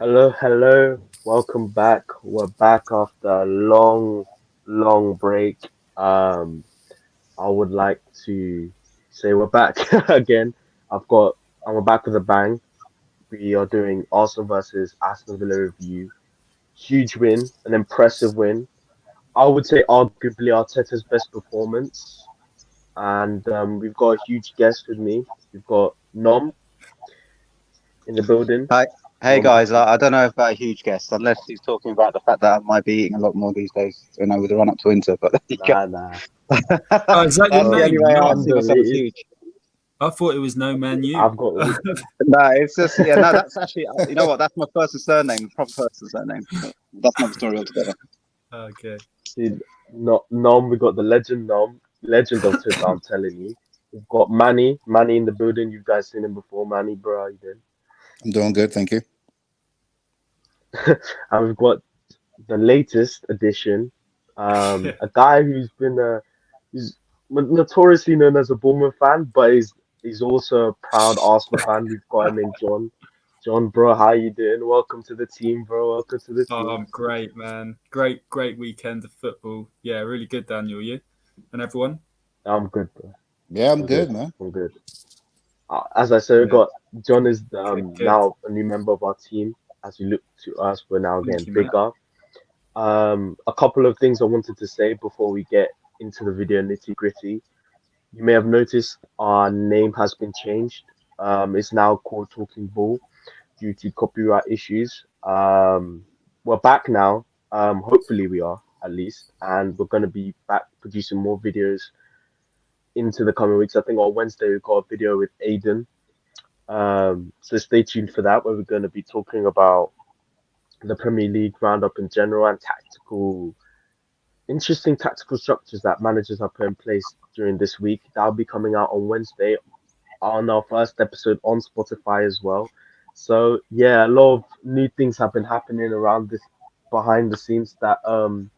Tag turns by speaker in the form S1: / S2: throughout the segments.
S1: Hello, hello. Welcome back. We're back after a long, long break. Um, I would like to say we're back again. I've got, I'm back with a bang. We are doing Arsenal versus Aston Villa review. Huge win, an impressive win. I would say arguably Arteta's best performance. And we've got a huge guest with me. We've got Nom in the building.
S2: Hi. Hey
S1: Nom,
S2: guys, I don't know about a huge guest, unless he's talking about the fact that I might be eating a lot more these days, with the run up to winter. But there you go.
S1: nah, nah.
S3: Oh, is that your
S2: That's the only
S3: name?
S2: way I
S3: Nom.
S2: see myself as
S1: Underrated.
S2: huge.
S3: I thought it was No Man You.
S1: I've got
S2: No, it's just no. That's actually, you know what? That's my first and surname, proper first and surname. But that's another story altogether.
S3: Okay.
S1: See, not Nom, we got the legend Nom, legend of Twitter, I'm telling you. We've got Manny in the building. You guys seen him before, Manny, bro. How you doing?
S4: I'm doing good, thank you.
S1: And we've got the latest addition, a guy who's been he's notoriously known as a Bournemouth fan, but he's also a proud Arsenal fan. We've got him in John. John, bro, how you doing? Welcome to the team, bro. Welcome to the
S3: Oh,
S1: team.
S3: I'm great, man. Great weekend of football. Yeah, really good, Daniel. You and everyone.
S1: I'm good, bro.
S4: Yeah, I'm
S1: I'm good.
S4: good, man.
S1: I'm good. As I said, we
S3: Yeah,
S1: got John is
S3: good.
S1: now a new member of our team. As you look to us, we're now
S3: Thank
S1: getting
S3: you, mate.
S1: bigger. A couple of things I wanted to say before we get into the video nitty gritty. You may have noticed our name has been changed. It's now called Talking Ball due to copyright issues. We're back now. Hopefully we are at least, and we're gonna be back producing more videos into the coming weeks. I think on Wednesday we've got a video with Aiden. So stay tuned for that, where we're going to be talking about the Premier League roundup in general and interesting tactical structures that managers have put in place during this week. That'll be coming out on Wednesday on our first episode on Spotify as well. So yeah, a lot of new things have been happening around this behind the scenes that I'm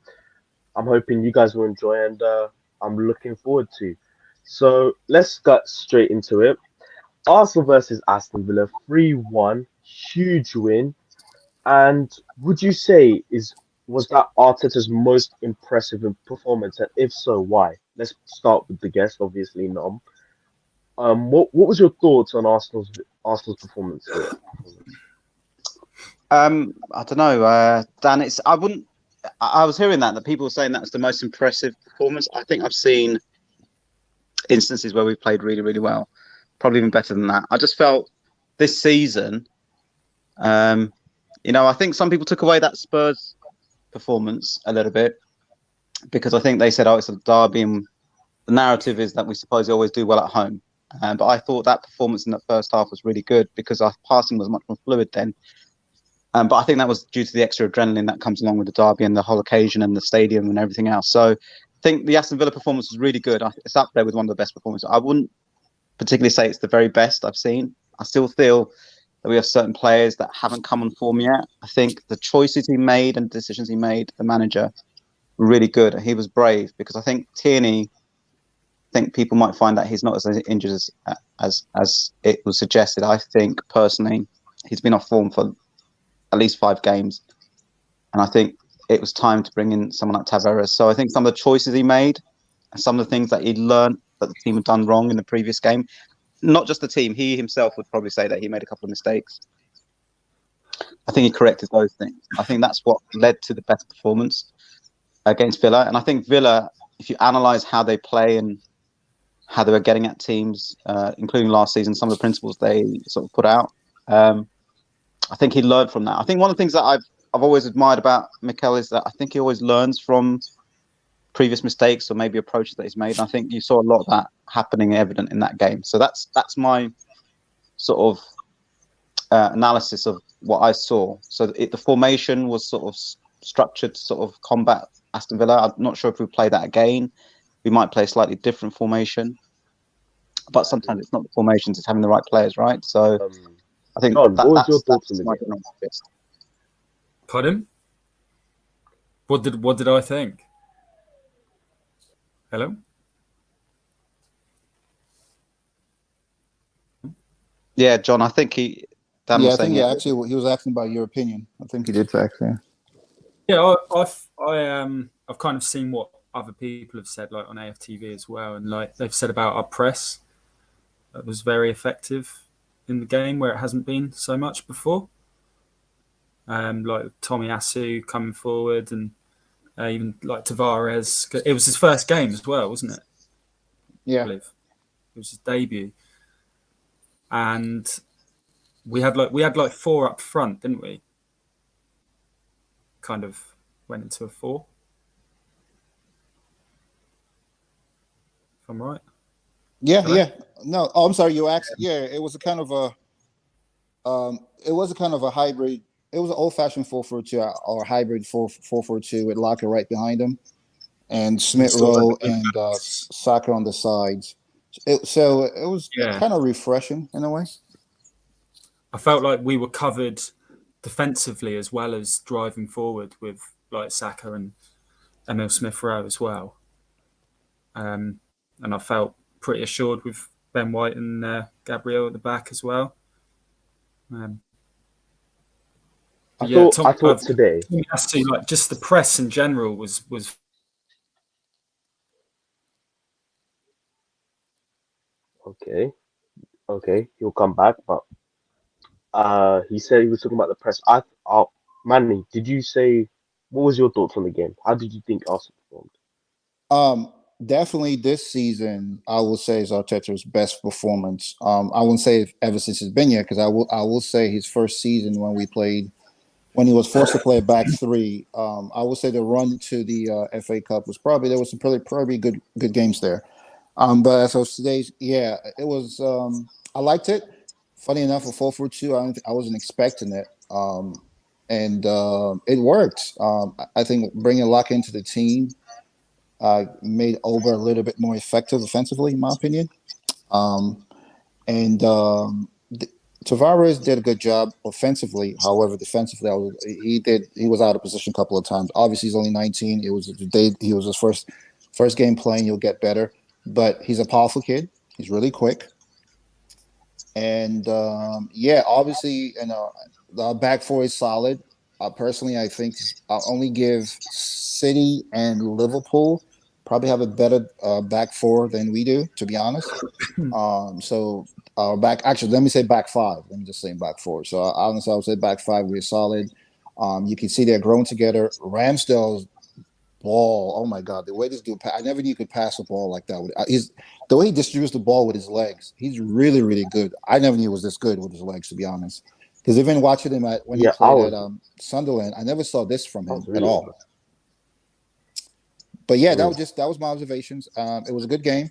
S1: hoping you guys will enjoy and I'm looking forward to. So let's get straight into it. Arsenal versus Aston Villa, 3-1, huge win. And would you say is was that Arteta's most impressive performance? And if so, why? Let's start with the guest, obviously, Nom. What was your thoughts on Arsenal's performance here?
S2: I don't know, Dan. It's I wouldn't. I was hearing that people were saying that's the most impressive performance. I think I've seen instances where we played really, really well, probably even better than that. I just felt this season. I think some people took away that Spurs performance a little bit because I think they said, "Oh, it's a derby," and the narrative is that we suppose always do well at home. But I thought that performance in the first half was really good because our passing was much more fluid then. But I think that was due to the extra adrenaline that comes along with the derby and the whole occasion and the stadium and everything else. So I think the Aston Villa performance was really good. It's up there with one of the best performances. I wouldn't particularly say it's the very best I've seen. I still feel that we have certain players that haven't come on form yet. I think the choices he made and decisions he made, the manager, were really good. He was brave because I think Tierney. I think people might find that he's not as injured as it was suggested. I think personally, he's been off form for at least 5 games, and I think it was time to bring in someone like Tavares. So I think some of the choices he made, and some of the things that he learned that the team had done wrong in the previous game, not just the team, he himself would probably say that he made a couple of mistakes. I think he corrected those things. I think that's what led to the better performance against Villa. And I think Villa, if you analyse how they play and how they were getting at teams, including last season, some of the principles they sort of put out, I think he learned from that. I think one of the things that I've always admired about Mikel is that I think he always learns from previous mistakes or maybe approaches that he's made. And I think you saw a lot of that happening evident in that game. So that's my sort of analysis of what I saw. So the formation was sort of structured to sort of combat Aston Villa. I'm not sure if we play that again. We might play a slightly different formation, but sometimes it's not the formations; it's having the right players, right? So I think
S1: John, what was your thoughts on
S2: that's
S1: the
S2: my
S1: game?
S2: general gist.
S3: Pardon? What did I think? Hello.
S2: Yeah, John, I think Dan
S4: Yeah,
S2: was
S4: I think
S2: saying
S4: yeah,
S2: it.
S4: actually he was asking about your opinion. I think he did actually.
S3: Yeah, I've kind of seen what other people have said, like on AFTV as well, and like they've said about our press that was very effective in the game where it hasn't been so much before. Like Tommy Asu coming forward, and even like Tavares. It was his first game as well, wasn't it? I
S4: Yeah.
S3: believe it was his debut, and we had like four up front, didn't we? Kind of went into a four, if I'm right.
S4: Yeah,
S3: Hello?
S4: yeah. No, oh, I'm sorry. You asked. Yeah, it was a kind of a hybrid. It was an old-fashioned 4-4-2 or hybrid 4-4-2 with Locker right behind him, and
S3: And
S4: Smith
S3: sort of
S4: Rowe and Saka on the sides. So it was
S3: yeah.
S4: kind of refreshing in a way.
S3: I felt like we were covered defensively as well as driving forward with like Saka and Emil Smith Rowe as well. And I felt pretty assured with Ben White and Gabriel at the back as well.
S1: I
S3: But yeah,
S1: thought I thought today.
S3: has to like just the press in general was
S1: Okay, okay, he'll come back, but he said he was talking about the press. Manny, did you say what was your thoughts on the game? How did you think Arsenal performed?
S4: Um, Definitely this season, I will say is Arteta's best performance. I wouldn't say ever since he's been here because I will say his first season when he was forced to play a back three. I would say the run to the FA Cup was there was some probably good games there. But as of today's, yeah, it was. I liked it. Funny enough, a 4-4-2, I wasn't expecting it. And it worked. I think bringing Luck into the team made Ober a little bit more effective offensively, in my opinion. Um, and Tavares did a good job offensively. However, defensively, he was out of position a couple of times. Obviously, he's only 19. It was the day he was his first game playing. He'll get better, but he's a powerful kid. He's really quick, and yeah, obviously, the back four is solid. Personally, I think I'll only give City and Liverpool probably have a better back four than we do, to be honest. So our back actually, let me say back five. Let me just say back four. So honestly, I would say back five. We're solid. You can see they're growing together. Ramsdale's ball. Oh my God, the way this dude! I never knew he could pass a ball like that. He's the way he distributes the ball with his legs. He's really, really good. I never knew he was this good with his legs, to be honest. Because even watching him when he
S1: Yeah, I
S4: played at
S1: was
S4: Sunderland, I never saw this from
S1: I was
S4: him at
S1: really
S4: all.
S1: impressed.
S4: But yeah,
S1: Mm.
S4: that was my observations. It was a good game.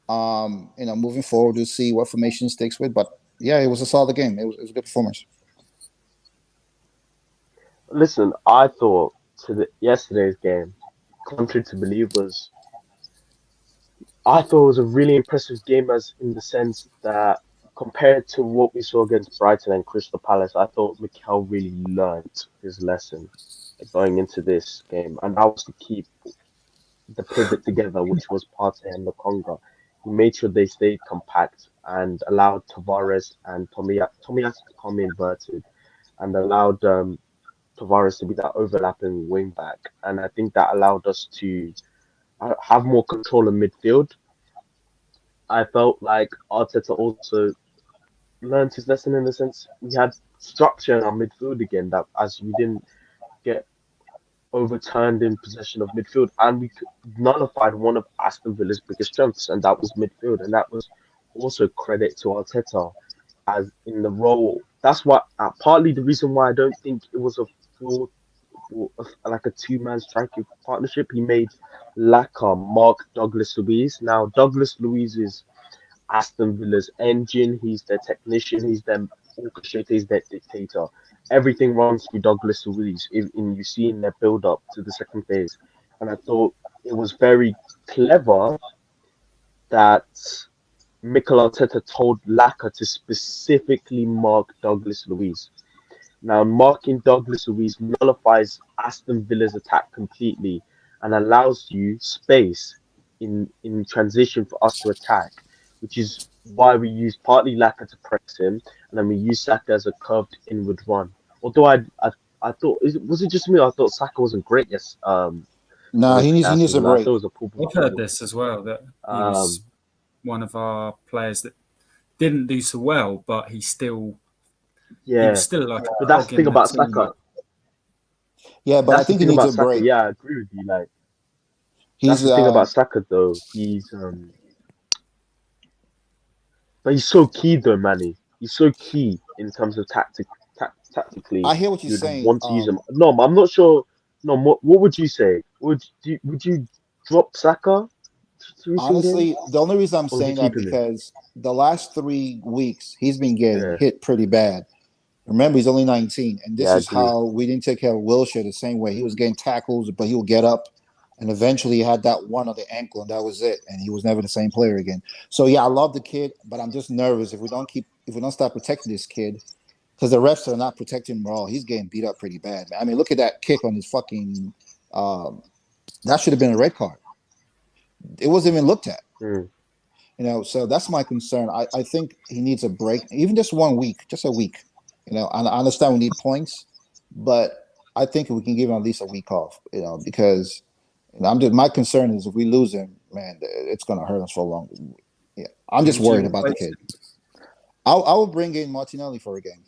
S4: Moving forward, we'll see what formation sticks with. But yeah, it was a solid game. It was a good performance.
S1: Listen, I thought yesterday's game, contrary to believers, I thought it was a really impressive game as in the sense that compared to what we saw against Brighton and Crystal Palace, I thought Mikel really learnt his lesson going into this game, and that was to keep the pivot together, which was Partey and Lokonga. He made sure they stayed compact and allowed Tavares and Tomiyasu to come inverted and allowed Tavares to be that overlapping wing back. And I think that allowed us to have more control in midfield. I felt like Arteta also learned his lesson in the sense we had structure in our midfield again, that as we didn't get overturned in possession of midfield, and we nullified one of Aston Villa's biggest strengths, and that was midfield, and that was also credit to Arteta as in the role. That's why partly the reason why I don't think it was a full, like a two-man striking partnership. He made Laka Mark Douglas Luiz. Now Douglas Luiz is Aston Villa's engine. He's their technician. He's their orchestrator. He's their dictator. Everything runs through Douglas Luiz. In you see in their build up to the second phase, and I thought it was very clever that Mikel Arteta told Laka to specifically mark Douglas Luiz. Now, marking Douglas Luiz nullifies Aston Villa's attack completely and allows you space in transition for us to attack, which is why we use partly Laka to press him and then we use Saka as a curved inward run. Although I thought was it just me? I thought Saka wasn't great. Yes,
S4: No,
S1: against
S4: he needs
S1: Newcastle,
S4: a
S1: and I thought
S4: break.
S1: it was a poor
S3: I've heard
S1: performance.
S3: this as well, that he was
S1: Um,
S3: one of our players that didn't do so well, but he was
S1: yeah,
S3: still like a
S1: but that's
S3: cog
S1: the thing
S3: in the
S1: about
S3: team.
S1: Saka.
S4: Yeah, but I
S1: That's the
S4: think he
S1: thing
S4: needs a
S1: about Saka.
S4: break.
S1: Yeah, I agree with you. Like that's
S4: He's
S1: the thing about Saka, though. But he's so key, though, Manny. He's so key in terms of tactically.
S4: I hear what you're
S1: You'd
S4: saying.
S1: want to use him. No, I'm not sure. No, what would you say? Would you drop Saka to recent games,
S4: Honestly, the only reason I'm
S1: or would you
S4: saying that
S1: keep him in?
S4: because the last 3 weeks he's been getting
S1: Yeah,
S4: hit pretty bad. Remember, he's only 19, and
S1: yeah,
S4: this
S1: I
S4: is
S1: agree.
S4: how we didn't take care of Wilshire the same way. He was getting tackles, but he would get up, and eventually he had that one on the ankle, and that was it. And he was never the same player again. So yeah, I love the kid, but I'm just nervous if we don't start protecting this kid, because the refs are not protecting him at all. He's getting beat up pretty bad, man. I mean, look at that kick on his fucking. Um, that should have been a red card. It wasn't even looked at.
S1: Mm.
S4: So that's my concern. I think he needs a break, even just 1 week, just a week. I understand we need points, but I think we can give him at least a week off. Because my concern is if we lose him, man, it's gonna hurt us for a long. Yeah, I'm
S3: Who
S4: just
S3: would you
S4: worried about the
S3: replace
S4: kid. I will bring in Martinelli for a game.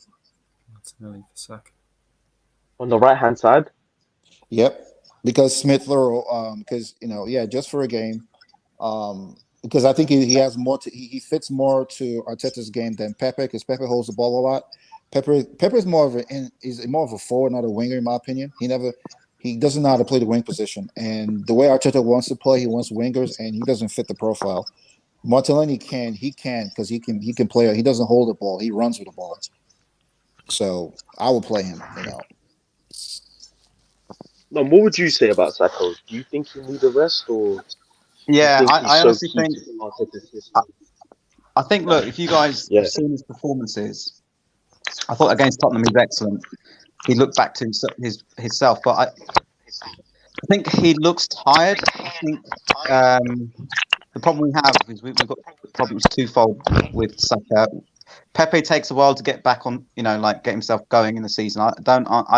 S3: Martinelli for Saka?
S1: On the right hand side,
S4: Yep, because Smith Rowe, because yeah, just for a game. Because I think he has more he fits more to Arteta's game than Pepe, because Pepe holds the ball a lot. Pepe is more of a forward, not a winger, in my opinion. He doesn't know how to play the wing position, and the way Arteta wants to play, he wants wingers, and he doesn't fit the profile. Martinelli can because he can play. He doesn't hold the ball, he runs with the ball. So I will play him.
S1: no. What would you say about Saka? Do you think he need a rest, or do you
S2: Yeah,
S1: think he's
S2: I
S1: so
S2: honestly
S1: key
S2: think
S1: to Arteta's
S2: I,
S1: system?
S2: I think look, if you guys have
S1: Yeah,
S2: seen his performances, I thought against Tottenham he was excellent. He looked back to himself, but I think he looks tired. I think the problem we have is we've got problems twofold with Saka. Pepe takes a while to get back on, like get himself going in the season. I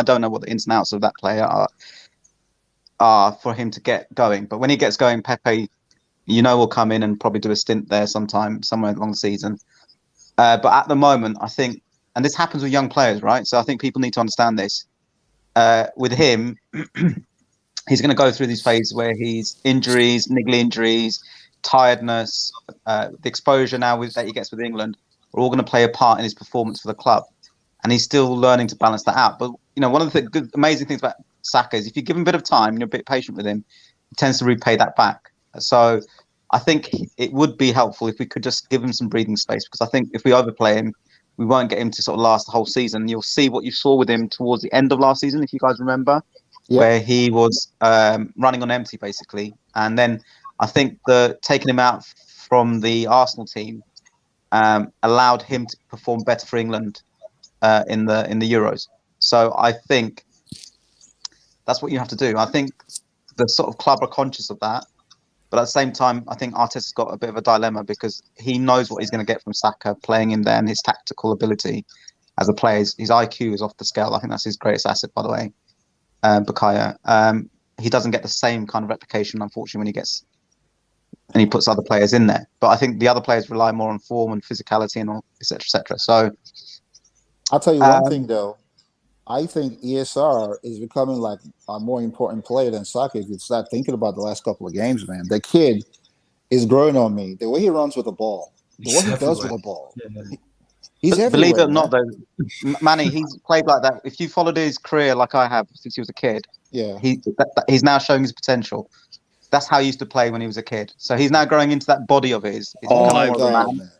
S2: don't know what the ins and outs of that player are for him to get going. But when he gets going, Pepe, will come in and probably do a stint there sometime, somewhere along the season. But at the moment, I think, and this happens with young players, right? So I think people need to understand this. With him, he's going to go through these phases where he's injuries, niggly injuries, tiredness, the exposure now that he gets with England, are all going to play a part in his performance for the club. And he's still learning to balance that out. But one of the good, amazing things about Saka is if you give him a bit of time and you're a bit patient with him, he tends to repay that back. So I think it would be helpful if we could just give him some breathing space, because I think if we overplay him, we won't get him to sort of last the whole season. You'll see what you saw with him towards the end of last season, if you guys remember,
S4: Yep.
S2: where he was running on empty basically. And then I think the taking him out from the Arsenal team allowed him to perform better for England in the Euros. So I think that's what you have to do. I think the sort of club are conscious of that, but at the same time, I think Arteta's got a bit of a dilemma because he knows what he's going to get from Saka playing in there, and his tactical ability as a player. His IQ is off the scale. I think that's his greatest asset, by the way. Bukayo. He doesn't get the same kind of replication, unfortunately, when he puts other players in there. But I think the other players rely more on form and physicality and all, etc., etc. So
S4: I'll tell you one thing
S2: um,
S4: though. I think ESR is becoming like a more important player than Saka. If you start thinking about the last couple of games, man, the kid is growing on me. The way he runs with the ball, the
S3: He's
S4: way he does with
S3: everywhere.
S4: the ball,
S3: Yeah.
S4: he's
S2: believe it
S4: everywhere,
S2: or not,
S4: man.
S2: though, Manny, he's played like that. If you followed his career like I have since he was a kid,
S4: Yeah.
S2: he's now showing his potential. That's how he used to play when he was a kid. So he's now growing into that body of his. He's
S4: Oh
S2: becoming
S4: my
S2: more of a
S4: God,
S2: man.
S4: man.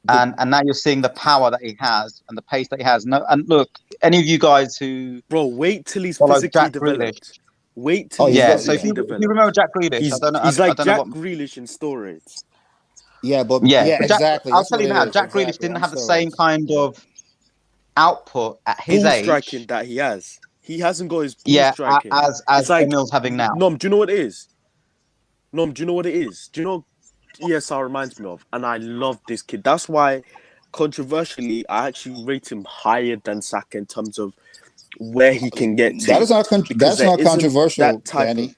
S4: The,
S2: And now you're seeing the power that he has and the pace that he has. No, and look, any of you guys who
S5: Bro, wait till he's
S2: follow
S5: physically
S2: Jack Grealish,
S5: developed. Wait till
S4: oh,
S5: he's
S4: he's
S2: yeah.
S4: got
S2: So if
S5: physically
S2: you
S4: yeah,
S2: if you remember
S5: developed.
S2: Jack Grealish,
S5: He's
S2: I
S5: like
S2: don't know
S5: Jack
S2: what.
S5: Grealish in storage.
S4: yeah, but
S2: Yeah,
S4: yeah,
S2: but Jack,
S4: exactly.
S2: I'll
S4: That's
S2: tell
S4: what
S2: you
S4: it
S2: now,
S4: is.
S2: Jack Grealish
S4: Exactly
S2: didn't
S4: on
S2: have the same
S4: steroids.
S2: kind
S4: Yeah.
S2: of output at his
S5: Ball
S2: age.
S5: striking that he has. He hasn't got his ball
S2: Yeah,
S5: striking.
S2: as
S5: It's like,
S2: Emil's having now.
S5: Nom, do you know what it is? Nom, do you know what it is? Do you know what ESR reminds me of? And I love this kid. That's why controversially, I actually rate him higher than Saka in terms of where he can get to. Because
S4: That's
S5: there
S4: not
S5: isn't
S4: controversial,
S5: that type
S4: Danny.
S5: of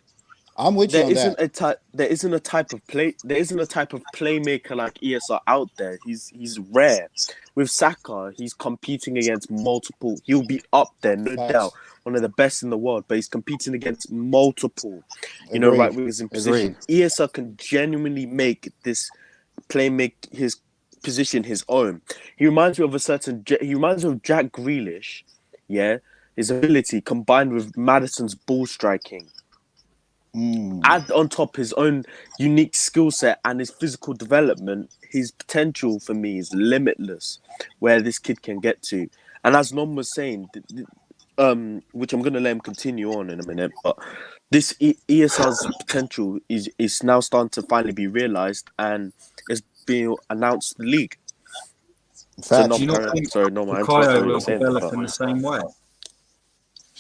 S4: I'm with you on that.
S5: there isn't a type of playmaker like ESR out there. He's rare. With Saka, he's competing against multiple. He'll be up there, no doubt,
S4: Facts.
S5: one of the best in the world. But he's competing against multiple, right
S4: Agreed.
S5: wingers in position.
S4: Agreed.
S5: ESR can genuinely make his position his own. He reminds me of Jack Grealish, yeah. His ability combined with Maddison's ball striking. Add on top his own unique skill set and his physical development, his potential for me is limitless. Where this kid can get to, and as Nom was saying, which I'm gonna let him continue on in a minute, but this ESR's potential is now starting to finally be realized and is being announced to the league. So
S4: Facts.
S3: Do you not think
S5: sorry, no, I
S3: Bukayo
S5: interrupted
S3: will
S5: you saying
S3: develop
S5: that,
S3: in the same way?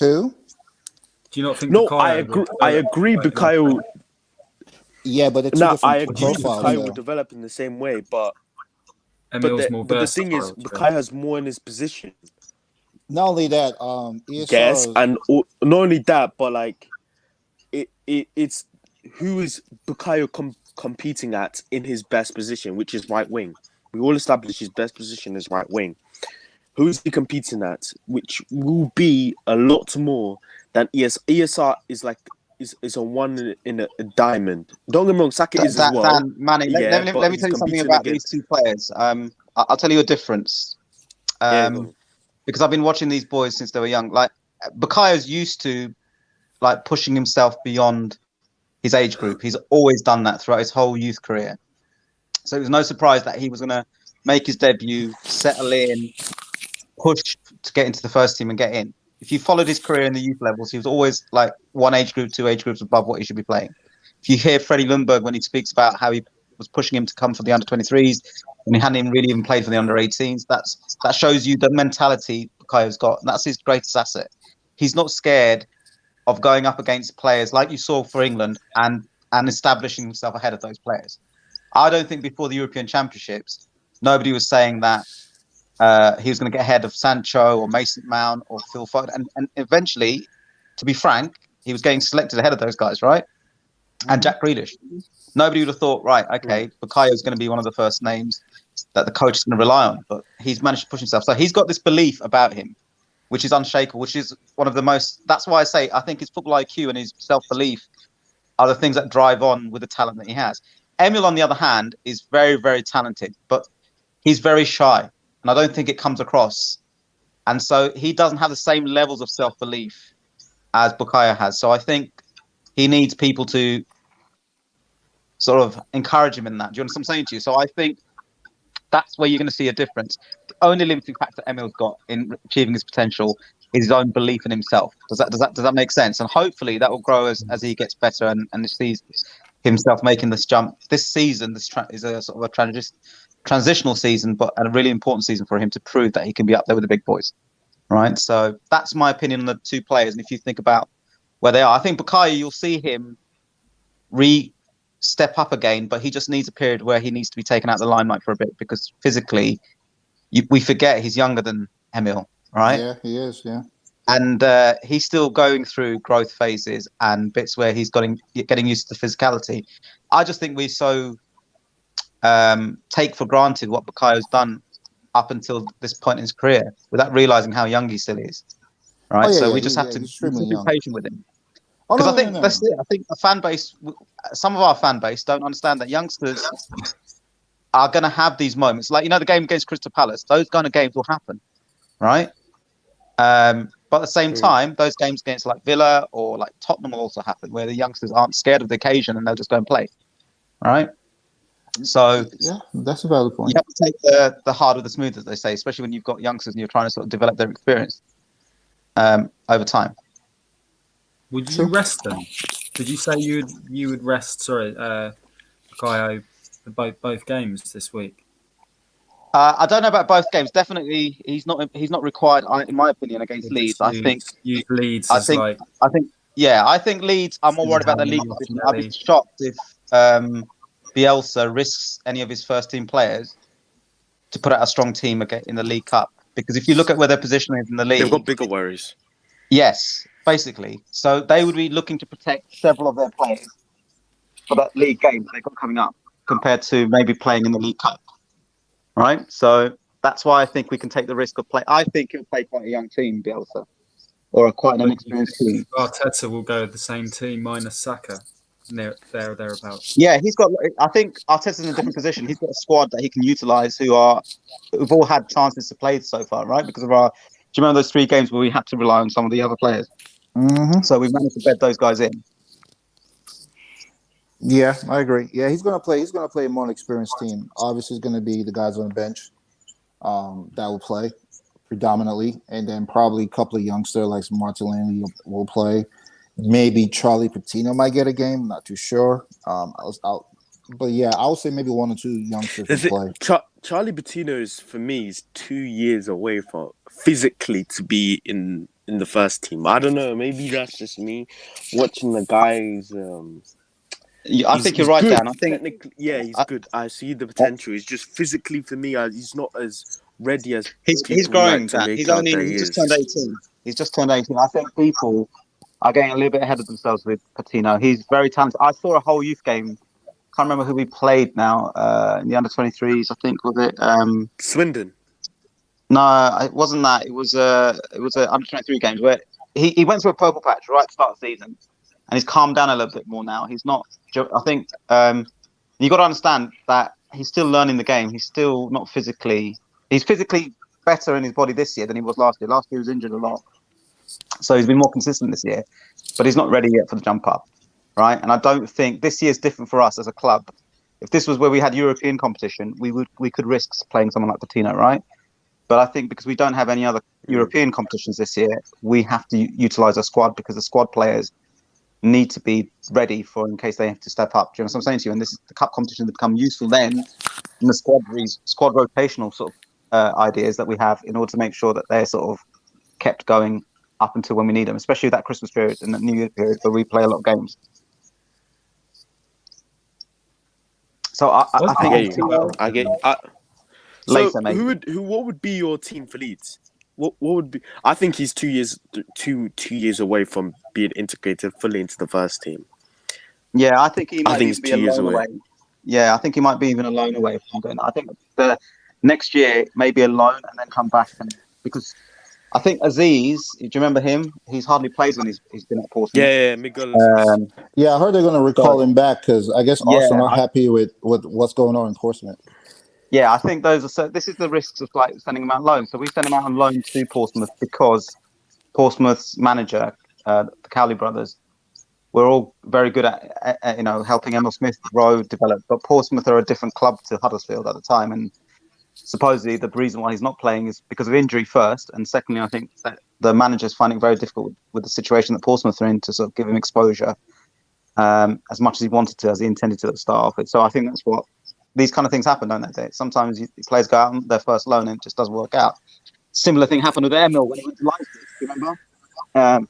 S4: Who?
S3: Do you not think
S5: No,
S3: Bukayo
S5: I
S3: will
S5: agree.
S3: develop
S5: I agree.
S3: in the same way?
S5: Bukayo.
S4: Yeah, but they're two
S5: Now I
S4: different
S5: agree.
S4: profiles,
S5: Bukayo will
S4: though.
S5: develop in the same way, but
S3: Emil's more
S5: the thing is,
S3: versatile.
S5: Bukayo has more in his position.
S4: Not only that,
S5: Guess,
S4: ESR.
S5: and not only that, but like it's who is Bukayo competing at in his best position, which is right wing. We all established his best position is right wing. Who is he competing at? Which will be a lot more than ESR is like is a one in a diamond. Don't get me wrong, Saka is as well.
S2: Dan, Manny,
S5: Yeah,
S2: let
S5: but
S2: me
S5: he's
S2: tell you something
S5: competing
S2: about these
S5: against.
S2: two players. I'll tell you a difference.
S5: Yeah, go on.
S2: Because I've been watching these boys since they were young. Like Bukayo's used to like pushing himself beyond his age group. He's always done that throughout his whole youth career. So it was no surprise that he was going to make his debut, settle in, push to get into the first team and get in. If you followed his career in the youth levels, he was always like one age group, two age groups above what he should be playing. If you hear Freddie Lundberg when he speaks about how he was pushing him to come for the under 23s and he hadn't even played for the under 18s, that shows you the mentality Bukayo's got. And that's his greatest asset. He's not scared of going up against players like you saw for England and establishing himself ahead of those players. I don't think before the European Championships, nobody was saying that he was going to get ahead of Sancho or Mason Mount or Phil Foden. And eventually, to be frank, he was getting selected ahead of those guys, right? And Jack Grealish. Nobody would have thought, right, okay, Bukayo is going to be one of the first names that the coach is going to rely on. But he's managed to push himself. So he's got this belief about him, which is unshakable, which is one of the most... That's why I say I think his football IQ and his self-belief are the things that drive on with the talent that he has. Emil, on the other hand, is very, very talented, but he's very shy. And I don't think it comes across. And so he doesn't have the same levels of self-belief as Bukayo has. So I think he needs people to sort of encourage him in that. Do you understand what I'm saying to you? So I think that's where you're going to see a difference. The only limiting factor Emil's got in achieving his potential is his own belief in himself. Does that make sense? And hopefully that will grow as he gets better and sees himself making this jump. This season, is a sort of a transitional season, but a really important season for him to prove that he can be up there with the big boys. Right. So that's my opinion on the two players. And if you think about where they are, I think Bukayo, you'll see him step up again, but he just needs a period where he needs to be taken out of the limelight for a bit because physically, we forget he's younger than Emil, right?
S4: Yeah, he is. Yeah.
S2: And he's still going through growth phases and bits where he's getting used to the physicality. I just think we so take for granted what Bukayo's done up until this point in his career without realizing how young he still is. Right. So we just have to be patient with him. Because I think that's it. I think the fan base, some of our fan base don't understand that youngsters are going to have these moments. Like, the game against Crystal Palace, those kind of games will happen. Right. But at the same time, those games against like Villa or like Tottenham will also happen where the youngsters aren't scared of the occasion and they'll just go and play. Right. So
S4: yeah, that's a valid point.
S2: You have to take the hard with the smooth, as they say, especially when you've got youngsters and you're trying to sort of develop their experience over time.
S3: Would you rest them? Did you say you would rest? Sorry, Bukayo, both games this week.
S2: I don't know about both games. Definitely, he's not required, in my opinion, against Leeds. I think
S3: Leeds.
S2: I think Leeds. I'm more worried about the league position. I'd be shocked if Bielsa risks any of his first team players to put out a strong team again in the League Cup. Because if you look at where their position is in the league,
S5: They've got bigger worries.
S2: yes, basically. So they would be looking to protect several of their players for that league game that they've got coming up, compared to maybe playing in the League Cup, right? So that's why I think we can take the risk of play. I think he'll play quite a young team, Bielsa, or quite an inexperienced team.
S3: Arteta will go with the same team minus Saka, thereabouts.
S2: Yeah, he's got. I think Arteta's in a different position. He's got a squad that he can utilise who've all had chances to play so far, right? Because of our. Do you remember those 3 games where we had to rely on some of the other players?
S4: Mm-hmm.
S2: So we've managed to bed those guys in.
S4: Yeah, I agree. Yeah, he's gonna play. He's gonna play a more experienced team. Obviously, it's gonna be the guys on the bench that will play predominantly, and then probably a couple of youngsters like Martinelli will play. Maybe Charlie Patino might get a game. I'm not too sure. But yeah, I would say maybe 1 or 2 youngsters will play.
S5: Charlie Patino is, for me, is 2 years away from physically to be in the first team. I don't know. Maybe that's just me watching the guys.
S2: I think you're right,
S5: good.
S2: Dan. I think
S5: technically, yeah, he's good. I see the potential. He's just physically, for me, he's not as ready as
S2: he's
S5: people
S2: growing,
S5: like to
S2: Dan.
S5: make
S2: He's
S5: out
S2: only
S5: that he
S2: just
S5: is.
S2: turned 18. He's just turned 18. I think people are getting a little bit ahead of themselves with Patino. He's very talented. I saw a whole youth game. Can't remember who we played now in the under-23s. I think was it
S5: Swindon.
S2: No, it wasn't that. It was a under-23 games where he went through a purple patch right at the start of the season, and he's calmed down a little bit more now. He's not. I think you got to understand that he's still learning the game. He's still not physically. He's physically better in his body this year than he was last year. Last year he was injured a lot, so he's been more consistent this year, but he's not ready yet for the jump up, right? And I don't think this year's different for us as a club. If this was where we had European competition, we could risk playing someone like Patino, right? But I think because we don't have any other European competitions this year, we have to utilise our squad because the squad players need to be ready for in case they have to step up. Do you know what I'm saying to you? And this is the cup competition that become useful then in the squad rotational sort of ideas that we have in order to make sure that they're sort of kept going up until when we need them, especially that Christmas period and that New Year period where we play a lot of games. So I think
S5: I get you.
S2: Later,
S5: So
S2: maybe.
S5: what would be your team for Leeds? What would be? I think he's 2 years away from being integrated fully into the first team.
S2: Yeah, I think he might
S5: he's
S2: be
S5: 2
S2: a
S5: years
S2: loan
S5: away.
S2: away. Yeah, I think he might be even a loan away from doing that. I think the next year maybe a loan and then come back because I think Aziz, do you remember him? He's hardly played when he's been at Portsmouth.
S5: Yeah, Mikel.
S4: Yeah, I heard they're going to recall him back because I guess Arsenal not happy with what's going on in Portsmouth.
S2: Yeah, I think this is the risks of like sending him out on loan. So we sent him out on loan to Portsmouth because Portsmouth's manager, the Cowley brothers, were all very good at helping Emil Smith Rowe develop. But Portsmouth are a different club to Huddersfield at the time, and supposedly the reason why he's not playing is because of injury first, and secondly, I think that the manager's finding it very difficult with the situation that Portsmouth are in to sort of give him exposure as much as he wanted to, as he intended to at the start of it. So I think that's what these kind of things happen, don't they? Sometimes players go out on their first loan and it just doesn't work out. Similar thing happened with Emil when he went to Leipzig. Do you remember?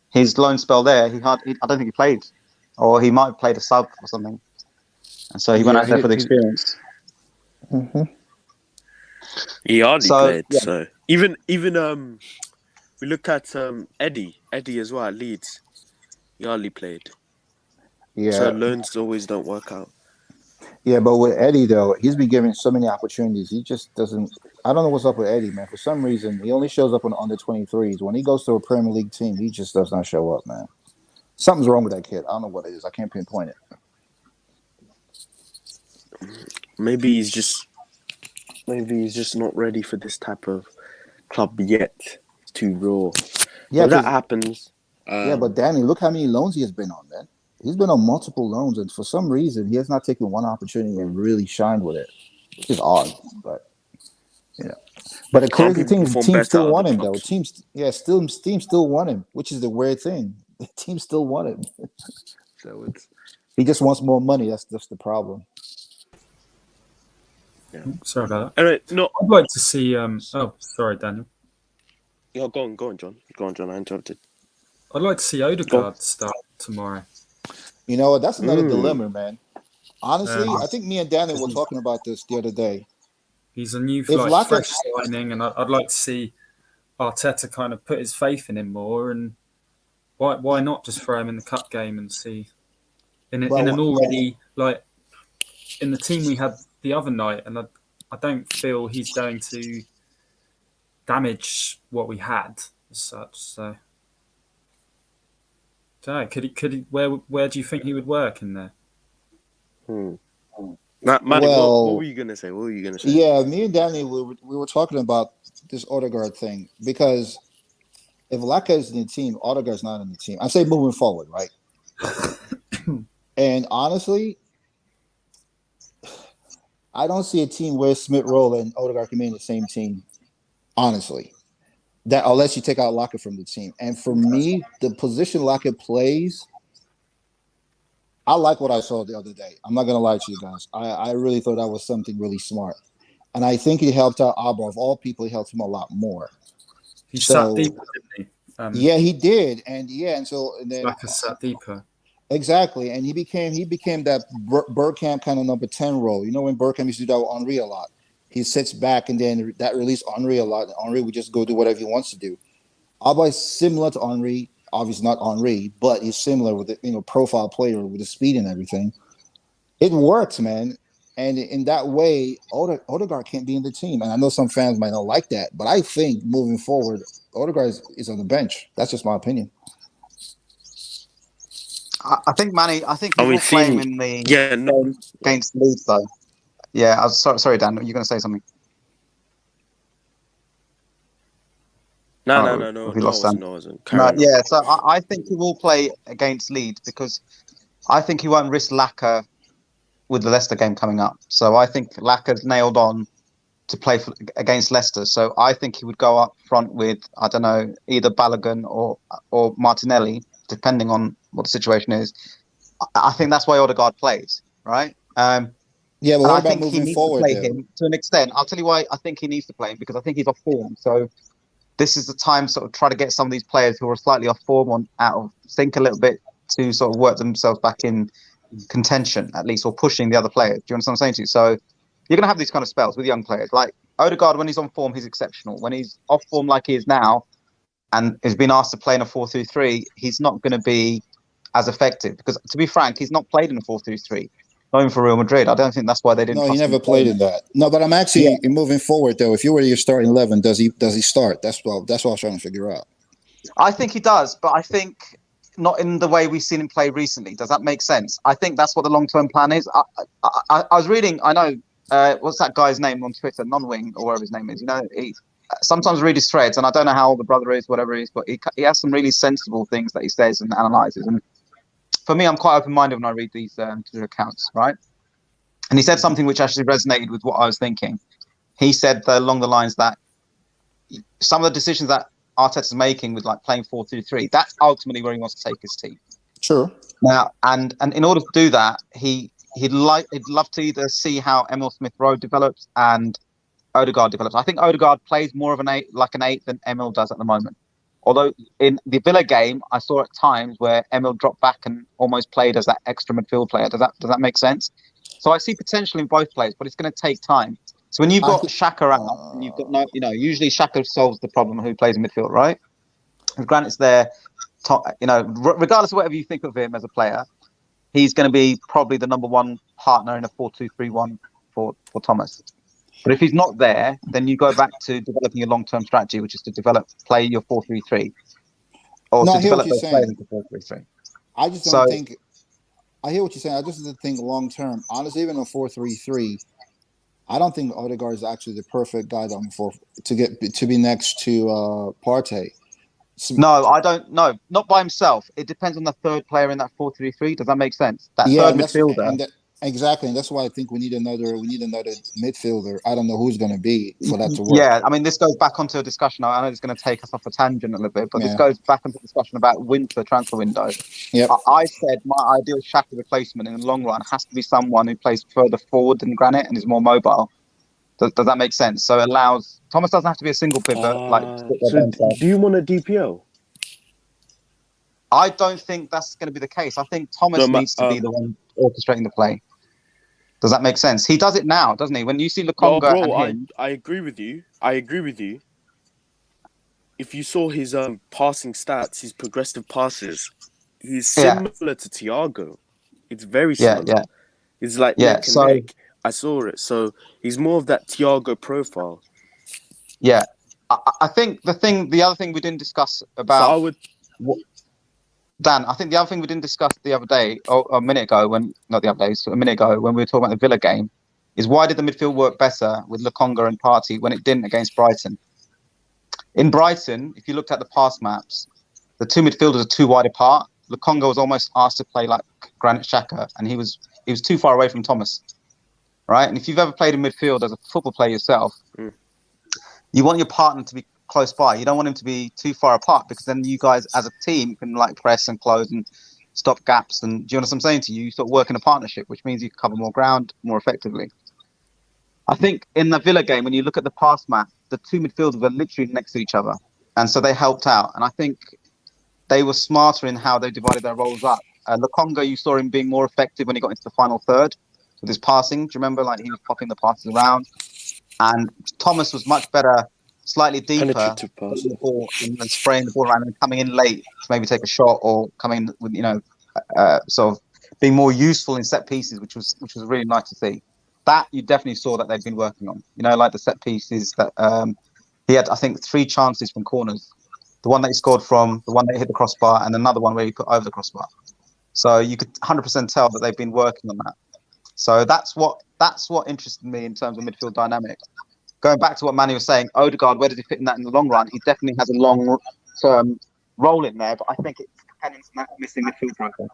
S2: His loan spell there, I don't think he played, or he might have played a sub or something, and so he went out there for the experience.
S4: Mm-hmm.
S5: He hardly played.
S2: Yeah.
S5: So even we look at Eddie as well at Leeds. He hardly played.
S4: Yeah.
S5: So loans always don't work out.
S4: Yeah, but with Eddie though, he's been given so many opportunities. He just doesn't. I don't know what's up with Eddie, man. For some reason, he only shows up on the under-23s. When he goes to a Premier League team, he just does not show up, man. Something's wrong with that kid. I don't know what it is. I can't pinpoint it.
S5: Maybe he's just not ready for this type of club yet. It's too raw.
S4: Yeah,
S5: when that happens.
S4: But Danny, look how many loans he has been on, man. He's been on multiple loans, and for some reason, he has not taken one opportunity and really shined with it, which is odd. But but the crazy thing is, the team still want him, though. Team still want him, which is the weird thing. The team still want him, so he just wants more money. That's just the problem.
S3: Yeah. Sorry about
S5: that. Anyway, no,
S3: I'd like to see. Sorry, Daniel.
S5: Yeah, go on, John. Go on, John. I interrupted.
S3: I'd like to see Odegaard start tomorrow.
S4: You know, that's another dilemma, man. Honestly, I think me and Daniel were talking about this the other day.
S3: He's a new,
S4: If
S3: like,
S4: Laka,
S3: fresh signing, and I'd like to see Arteta kind of put his faith in him more. And why not just throw him in the cup game and see in an
S4: well,
S3: already, like, in the team we had the other night, and I don't feel he's going to damage what we had as such. So, don't know. Could he? Where do you think he would work in there?
S5: Manny, what
S4: well,
S5: were you gonna say? What were you gonna say?
S4: yeah, me and Danny, we were talking about this Odegaard thing because if Laka is in the team, Odegaard's not in the team. I say moving forward, right? And honestly, I don't see a team where Smith Rowe and Odegaard can be in the same team. Honestly, that unless you take out Laka from the team. And for me, the position Laka plays, I like what I saw the other day. I'm not gonna lie to you guys. I really thought that was something really smart. And I think he helped out Abba. Of all people, he helped him a lot more.
S3: He
S4: So
S3: sat deeper, didn't he?
S4: yeah, he did. And then
S3: Laka sat deeper.
S4: exactly. And he became that Bergkamp kind of number 10 role. You know, when Bergkamp used to do that with Henri a lot. He sits back and then that released Henri a lot. Henri would just go do whatever he wants to do. Alba is similar to Henri, obviously not Henri, but he's similar with the profile player with the speed and everything. It works, man. And in that way, Odegaard can't be in the team. And I know some fans might not like that, but I think moving forward, Odegaard is on the bench. That's just my opinion.
S2: I think Manny. I think he
S5: And
S2: will
S5: we've
S2: play him
S5: seen,
S2: in the
S5: yeah, no,
S2: against Leeds though. Yeah, I was sorry, Dan. You're going to say something?
S5: no,
S2: Oh,
S5: no, no,
S2: have you
S5: no, I
S2: lost Dan?
S5: wasn't, no, I wasn't. Carry
S2: No,
S5: on.
S2: yeah. So I think he will play against Leeds because I think he won't risk Laka with the Leicester game coming up. So I think Laka's nailed on to play against Leicester. So I think he would go up front with, I don't know, either Balogun or Martinelli, depending on what the situation is. I think that's why Odegaard plays, right?
S4: Yeah, but
S2: And
S4: what
S2: I
S4: about
S2: think he
S4: moving
S2: needs to
S4: forward
S2: play
S4: though?
S2: him to an extent. I'll tell you why I think he needs to play him because I think he's off form. So this is the time sort of try to get some of these players who are slightly off form on out of sync a little bit to sort of work themselves back in contention at least, or pushing the other players. Do you understand what I'm saying to you? So you're gonna have these kind of spells with young players. Like Odegaard, when he's on form, he's exceptional. When he's off form like he is now and has been asked to play in a 4-3-3, he's not gonna be as effective. Because to be frank, he's not played in a 4-3-3. Not even for Real Madrid. I don't think that's why they didn't
S4: No, he
S2: trust him
S4: never
S2: to play
S4: played
S2: in
S4: in
S2: it.
S4: that. No, but I'm
S2: Yeah.
S4: actually moving forward though. If you were your starting 11, does he start? That's what I was trying to figure out.
S2: I think he does, but I think not in the way we've seen him play recently. Does that make sense? I think that's what the long-term plan is. I was reading, I know, what's that guy's name on Twitter, Non-Wing, or whatever his name is. You know, he sometimes read his threads, and I don't know how old the brother is, whatever he is, but he has some really sensible things that he says and analyzes. And for me, I'm quite open-minded when I read these Twitter accounts, right? And he said something which actually resonated with what I was thinking. He said along the lines that some of the decisions that Arteta's making with like playing 4-2-3, that's ultimately where he wants to take his team.
S4: Sure.
S2: Now, and in order to do that, he'd love to either see how Emil Smith Rowe develops and Odegaard develops. I think Odegaard plays more of an eight than Emil does at the moment. Although in the Villa game, I saw at times where Emil dropped back and almost played as that extra midfield player. Does that make sense? So I see potential in both players, but it's going to take time. So when you've got Xhaka out and you've got no, usually Xhaka solves the problem who plays in midfield, right? And Granite's there, regardless of whatever you think of him as a player, he's going to be probably the number one partner in a 4-2-3-1 for Thomas. But if he's not there, then you go back to developing a long-term strategy, which is to play your 4-3-3, or to develop those players into 4-3-3.
S4: I just don't think. I hear what you're saying. I just don't think long-term. Honestly, even a 4-3-3, I don't think Odegaard is actually the perfect guy to be next to Partey.
S2: No, I don't know. Not by himself. It depends on the third player in that 4-3-3. Does that make sense? That third midfielder.
S4: Exactly, and that's why I think we need another midfielder. I don't know who's going to be for that to work.
S2: Yeah, I mean, this goes back onto a discussion. I know it's going to take us off a tangent a little bit, but this goes back into a discussion about winter transfer window.
S4: Yep.
S2: I said my ideal Xhaka replacement in the long run has to be someone who plays further forward than Granit and is more mobile. Does that make sense? So it allows Thomas doesn't have to be a single pivot.
S5: So do you want a DPO?
S2: I don't think that's going to be the case. I think Thomas needs to be the one orchestrating the play. Does that make sense? He does it now, doesn't he? When you see
S5: Yo,
S2: Lokonga
S5: bro,
S2: and him,
S5: I agree with you. I agree with you. If you saw his passing stats, his progressive passes, he's
S2: yeah,
S5: similar to Thiago. It's very
S2: yeah,
S5: similar.
S2: yeah,
S5: It's like
S2: yeah.
S5: neck and
S2: So
S5: neck. I saw it. So he's more of that Thiago profile.
S2: yeah, I think the other thing we didn't discuss
S5: So I
S2: about
S5: would
S2: Dan, I think the other thing we didn't discuss the other day, or a minute ago, not the other day, so a minute ago when we were talking about the Villa game, is why did the midfield work better with Lokonga and Partey when it didn't against Brighton? In Brighton, if you looked at the pass maps, the two midfielders are too wide apart. Lokonga was almost asked to play like Granit Xhaka, and he was too far away from Thomas, right? And if you've ever played in midfield as a football player yourself,
S5: Mm.
S2: you want your partner to be close by. You don't want him to be too far apart because then you guys as a team can like press and close and stop gaps. And do you know what I'm saying to you? You sort of work in a partnership, which means you can cover more ground more effectively. I think in the Villa game, when you look at the pass map, the two midfielders were literally next to each other. And so they helped out. And I think they were smarter in how they divided their roles up. Lokonga, you saw him being more effective when he got into the final third with his passing. Do you remember? Like he was popping the passes around. And Thomas was much better, slightly deeper,
S5: penetrative
S2: getting
S5: pass.
S2: the ball and then spraying the ball around and coming in late to maybe take a shot or coming with sort of being more useful in set pieces, which was really nice to see. That you definitely saw that they've been working on. You know, like the set pieces that he had. I think 3 chances from corners. The one that he scored from, the one that hit the crossbar, and another one where he put over the crossbar. So you could 100% tell that they've been working on that. So that's what interested me in terms of midfield dynamics. Going back to what Manny was saying, Odegaard, where does he fit in that in the long run? He definitely has a long-term role in there, but I think it's dependent on that missing midfield profile.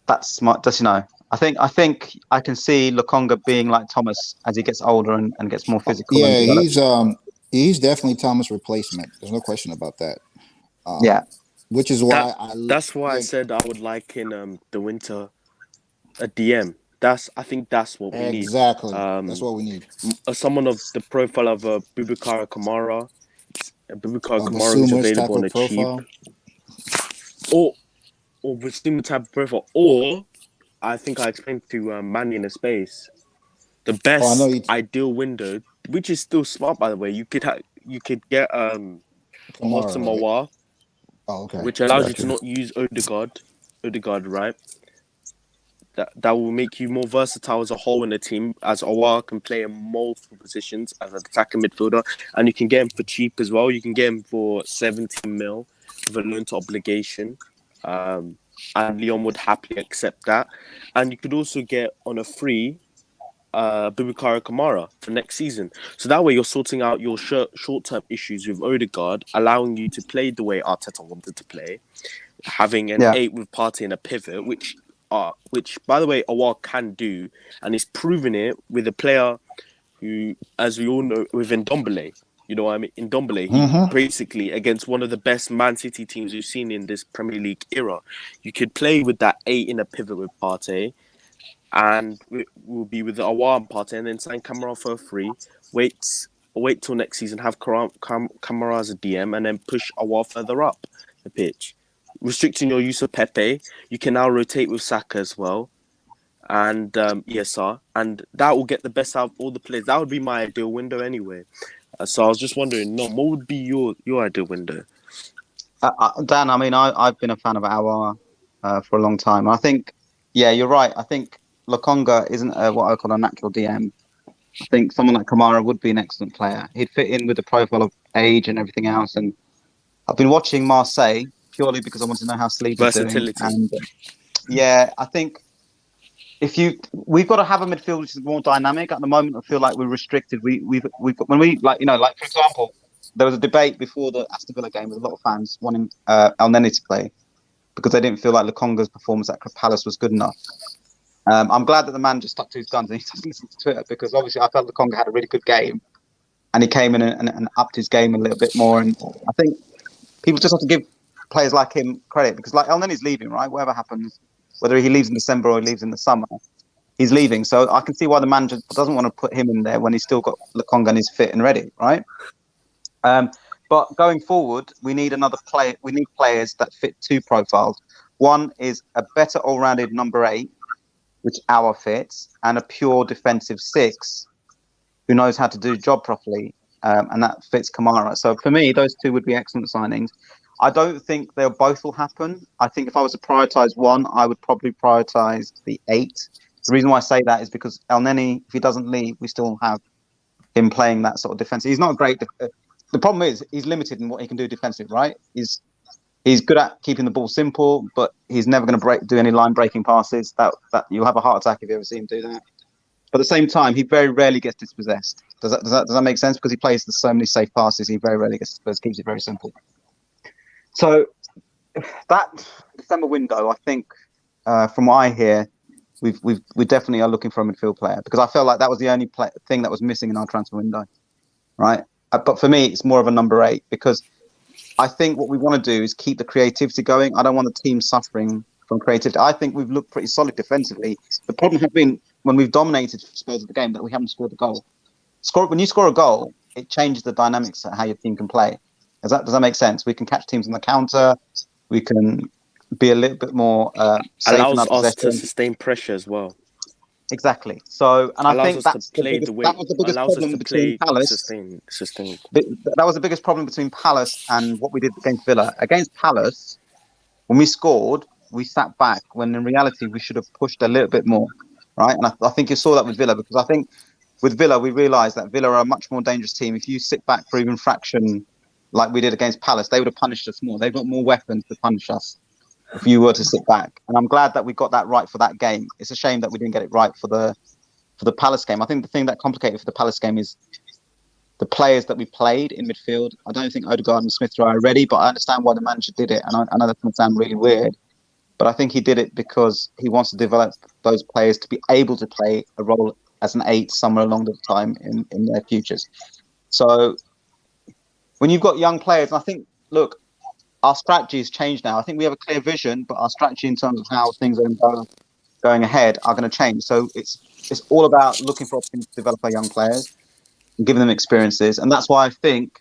S2: That's smart. Just I think I can see Lokonga being like Thomas as he gets older and gets more physical and
S4: Yeah,
S2: develops.
S4: he's definitely Thomas' replacement. There's no question about that.
S2: Yeah,
S4: Which is why
S5: That's why I said I would like in the winter a DM. I think that's what we need.
S4: exactly. That's what we need.
S5: Someone of the profile of Boubacar Kamara. Boubacar Kamara who's
S4: Basuma's type
S5: available on
S4: of
S5: a cheap,
S4: profile.
S5: or Basuma type of profile, or I think I explained to Manny in a space the
S4: Oh, I know
S5: best
S4: you,
S5: ideal window, which is still smart by the way. You could get
S4: Kamara, right?
S5: Mawa,
S4: Oh, okay.
S5: which allows you
S4: Gotcha.
S5: to not use Odegaard, right? That will make you more versatile as a whole in the team, as Awar can play in multiple positions as an attacking midfielder, and you can get him for cheap as well. You can get him for 17 mil with a loan to obligation, and Leon would happily accept that. And you could also get on a free Boubacar Kamara for next season. So that way you're sorting out your short-term issues with Odegaard, allowing you to play the way Arteta wanted to play, having an
S2: yeah,
S5: 8 with Partey and a pivot, which by the way Awar can do, and he's proven it with a player who, as we all know, with Ndombele. You know what I mean? Ndombele, he
S4: Mm-hmm.
S5: basically against one of the best Man City teams we've seen in this Premier League era. You could play with that 8 in a pivot with Partey, and we'll be with the Awar and Partey, and then sign Kamara for free. Wait till next season, have Kamara as a DM, and then push Awar further up the pitch. Restricting your use of Pepe, you can now rotate with Saka as well, and ESR, and that will get the best out of all the players. That would be my ideal window anyway. So I was just wondering, what would be your ideal window?
S2: Dan. I mean, I've been a fan of Awar for a long time. I think, yeah, you're right. I think Lokonga isn't what I call a natural DM. I think someone like Kamara would be an excellent player. He'd fit in with the profile of age and everything else. And I've been watching Marseille purely because I want to know how Sleep is doing.
S5: Versatility.
S2: And yeah, I think we've got to have a midfield which is more dynamic. At the moment, I feel like we're restricted. We've got, when we like for example, there was a debate before the Aston Villa game with a lot of fans wanting El Neni to play because they didn't feel like Lokonga's performance at Palace was good enough. I'm glad that the man just stuck to his guns and he doesn't listen to Twitter, because obviously I felt Lokonga had a really good game and he came in and upped his game a little bit more. And I think people just have to give players like him credit, because like El Neni's leaving, right? Whatever happens, whether he leaves in December or he leaves in the summer, he's leaving. So I can see why the manager doesn't want to put him in there when he's still got Lokonga and he's fit and ready, right? But going forward, we need another player. We need players that fit 2 profiles. One is a better all-rounded number 8 which our fits, and a pure defensive six who knows how to do the job properly, and that fits Kamara. So for me, those two would be excellent signings. I don't think they'll both will happen. I think if I was to prioritise one, I would probably prioritise the 8. The reason why I say that is because El Neni, if he doesn't leave, we still have him playing that sort of defense. He's not great. The problem is he's limited in what he can do defensively, right? He's good at keeping the ball simple, but he's never going to do any line breaking passes. That you'll have a heart attack if you ever see him do that. But at the same time, he very rarely gets dispossessed. Does that make sense? Because he plays so many safe passes, he very rarely gets dispossessed. Keeps it very simple. So that December window, I think, from what I hear, we definitely are looking for a midfield player, because I felt like that was the only thing that was missing in our transfer window, right? But for me, it's more of a number 8, because I think what we want to do is keep the creativity going. I don't want the team suffering from creativity. I think we've looked pretty solid defensively. The problem has been when we've dominated Spurs of the game that we haven't scored a goal. When you score a goal, it changes the dynamics of how your team can play. Does that make sense? We can catch teams on the counter. We can be a little bit more safe in our
S5: Allows us
S2: possession.
S5: to sustain pressure as well.
S2: Exactly. So, and I
S5: Allows
S2: think
S5: us
S2: that's
S5: to play
S2: that
S5: the way.
S2: was the biggest
S5: Allows us
S2: problem
S5: to
S2: between
S5: play
S2: Palace.
S5: sustain.
S2: That was the biggest problem between Palace and what we did against Villa. Against Palace, when we scored, we sat back, when in reality we should have pushed a little bit more, right? And I think you saw that with Villa, because I think with Villa we realised that Villa are a much more dangerous team. If you sit back for even fraction, like we did against Palace, they would have punished us more. They've got more weapons to punish us if you were to sit back. And I'm glad that we got that right for that game. It's a shame that we didn't get it right for the Palace game. I think the thing that complicated for the Palace game is the players that we played in midfield. I don't think Odegaard and Smith Rowe are ready, but I understand why the manager did it. And I know that's going to sound really weird, but I think he did it because he wants to develop those players to be able to play a role as an 8 somewhere along the time in their futures. So when you've got young players, I think, look, our strategy has changed now. I think we have a clear vision, but our strategy in terms of how things are going ahead are going to change. So it's all about looking for opportunities to develop our young players and giving them experiences. And that's why I think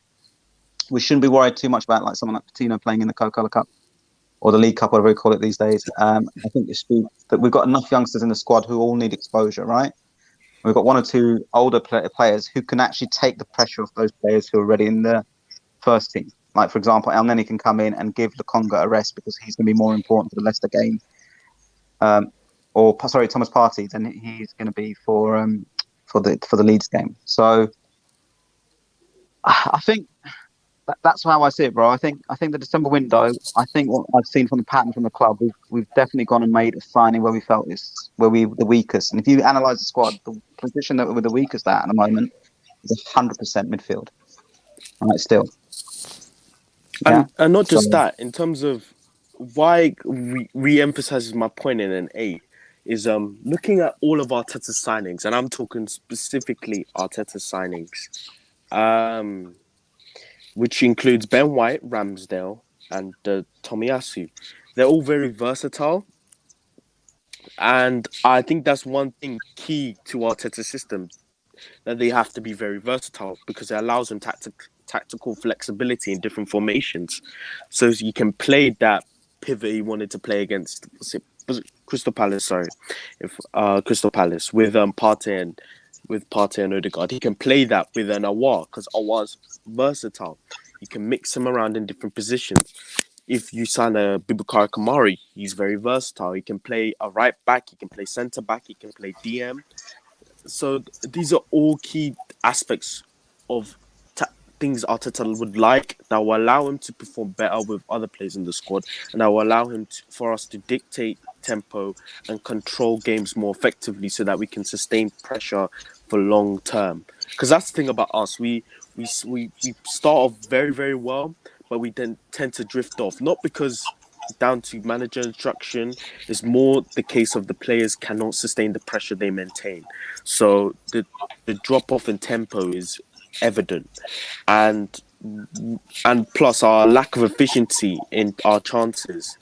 S2: we shouldn't be worried too much about like someone like Patino playing in the Coca-Cola Cup or the League Cup, whatever we call it these days. I think it's that we've got enough youngsters in the squad who all need exposure, right? We've got 1 or 2 older players who can actually take the pressure off those players who are already in the first team. Like, for example, El Neni can come in and give Lokonga a rest because he's going to be more important for the Leicester game. Thomas Partey than he's going to be for the Leeds game. So I think that's how I see it, bro. I think the December window. I think what I've seen from the pattern from the club, we've definitely gone and made a signing where we felt where we were the weakest. And if you analyse the squad, the position that we're the weakest at the moment is 100% midfield. Right, still. Yeah.
S5: And not just that. In terms of why re-emphasizes my point in an 8 is looking at all of Arteta's signings, and I'm talking specifically Arteta's signings, which includes Ben White, Ramsdale, and Tomiyasu. They're all very versatile, and I think that's one thing key to Arteta's system, that they have to be very versatile because it allows them tactical flexibility in different formations. So you can play that pivot he wanted to play against, was it Crystal Palace? Sorry, Crystal Palace with Partey and Odegaard. He can play that with an Aouar because Aouar's versatile. You can mix him around in different positions. If you sign a Boubacar Kamari, he's very versatile. He can play a right back. He can play centre back. He can play DM. So these are all key aspects of things Arteta would like that will allow him to perform better with other players in the squad, and that will allow him for us to dictate tempo and control games more effectively so that we can sustain pressure for long term. Because that's the thing about us. We start off very, very well, but we then tend to drift off. Not because down to manager instruction, it's more the case of the players cannot sustain the pressure they maintain. So the drop off in tempo is evident, and plus our lack of efficiency in our chances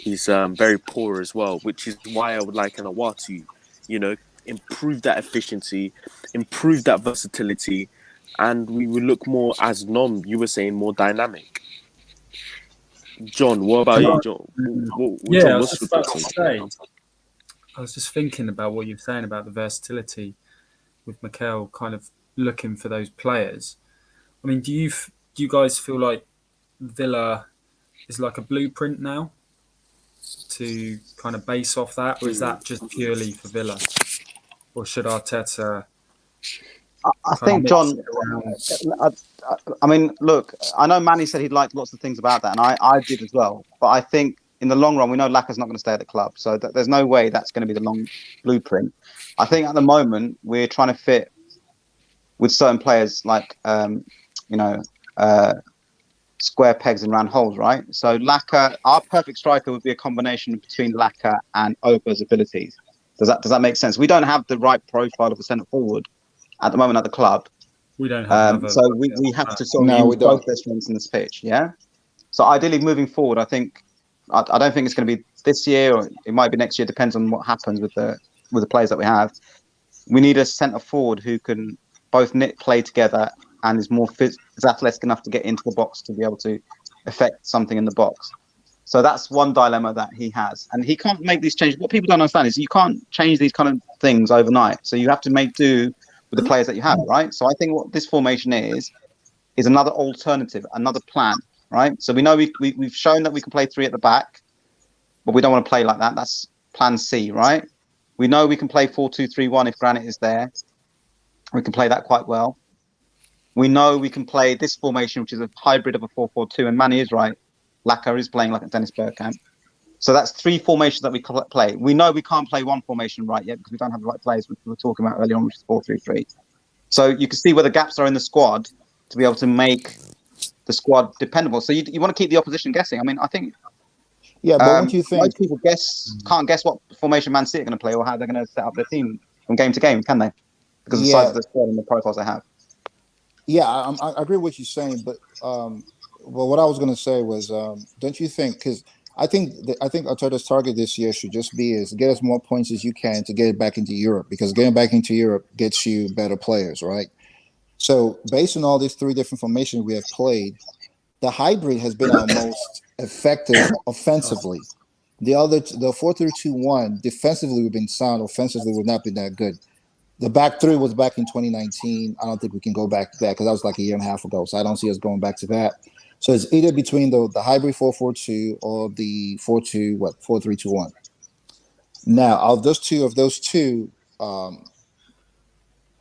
S5: is very poor as well, which is why I would like an Aouar to, improve that efficiency, improve that versatility, and we would look more, as you were saying, more dynamic. John, what about you, John?
S3: Yeah,
S5: John,
S3: I was
S5: what's
S3: just
S5: your
S3: about to
S5: thoughts?
S3: say, I was just thinking about what you're saying about the versatility with Mikel, kind of looking for those players. I mean, do you guys feel like Villa is like a blueprint now to kind of base off that, or is that just purely for Villa, or should Arteta
S2: I
S3: kind of
S2: think,
S3: mix
S2: John,
S3: it around?
S2: I mean, look, I know Manny said he liked lots of things about that, and I did as well. But I think in the long run, we know Laka's not going to stay at the club, so there's no way that's going to be the long blueprint. I think at the moment we're trying to fit with certain players like you know square pegs and round holes, right? So Laka, our perfect striker would be a combination between Laka and Oba's abilities. Does that make sense? We don't have the right profile of a centre forward at the moment at the club.
S3: We don't have another.
S2: So we have to sort of
S4: No, we
S2: use both
S4: don't.
S2: their strengths in this pitch, yeah? So ideally moving forward, I think I don't think it's going to be this year or it might be next year, depends on what happens with the players that we have. We need a centre forward who can both play together and is is athletic enough to get into the box to be able to affect something in the box. So that's one dilemma that he has. And he can't make these changes. What people don't understand is you can't change these kind of things overnight. So you have to make do with the players that you have, right? So I think what this formation is another alternative, another plan, right? So we know we've shown that we can play three at the back, but we don't want to play like that. That's plan C, right? We know we can play 4-2-3-1 if Granit is there. We can play that quite well. We know we can play this formation, which is a hybrid of a 4-4-2, and Manny is right. Laka is playing like a Dennis Bergkamp. So that's three formations that we play. We know we can't play one formation right yet because we don't have the right players, which we were talking about earlier on, which is 4-3-3. So you can see where the gaps are in the squad to be able to make the squad dependable. So you want to keep the opposition guessing. I mean, I think
S4: Yeah, but don't you think?
S2: most people can't guess what formation Man City are going to play or how they're going to set up their team from game to game, can they? Because of the size of the squad and the profiles they have.
S4: Yeah, I agree with what you're saying, but well, what I was going to say was, don't you think? Because I think Arteta's target this year should just be is get as more points as you can to get it back into Europe, because getting back into Europe gets you better players, right? So based on all these three different formations we have played, the hybrid has been our most effective offensively. The 4-3-2-1 defensively we've been sound. Offensively we've not been that good. The back three was back in 2019. I don't think we can go back to that because that was like a year and a half ago. So I don't see us going back to that. So it's either between the hybrid 4-4-2 or the 4-3-2-1. Now, of those two, I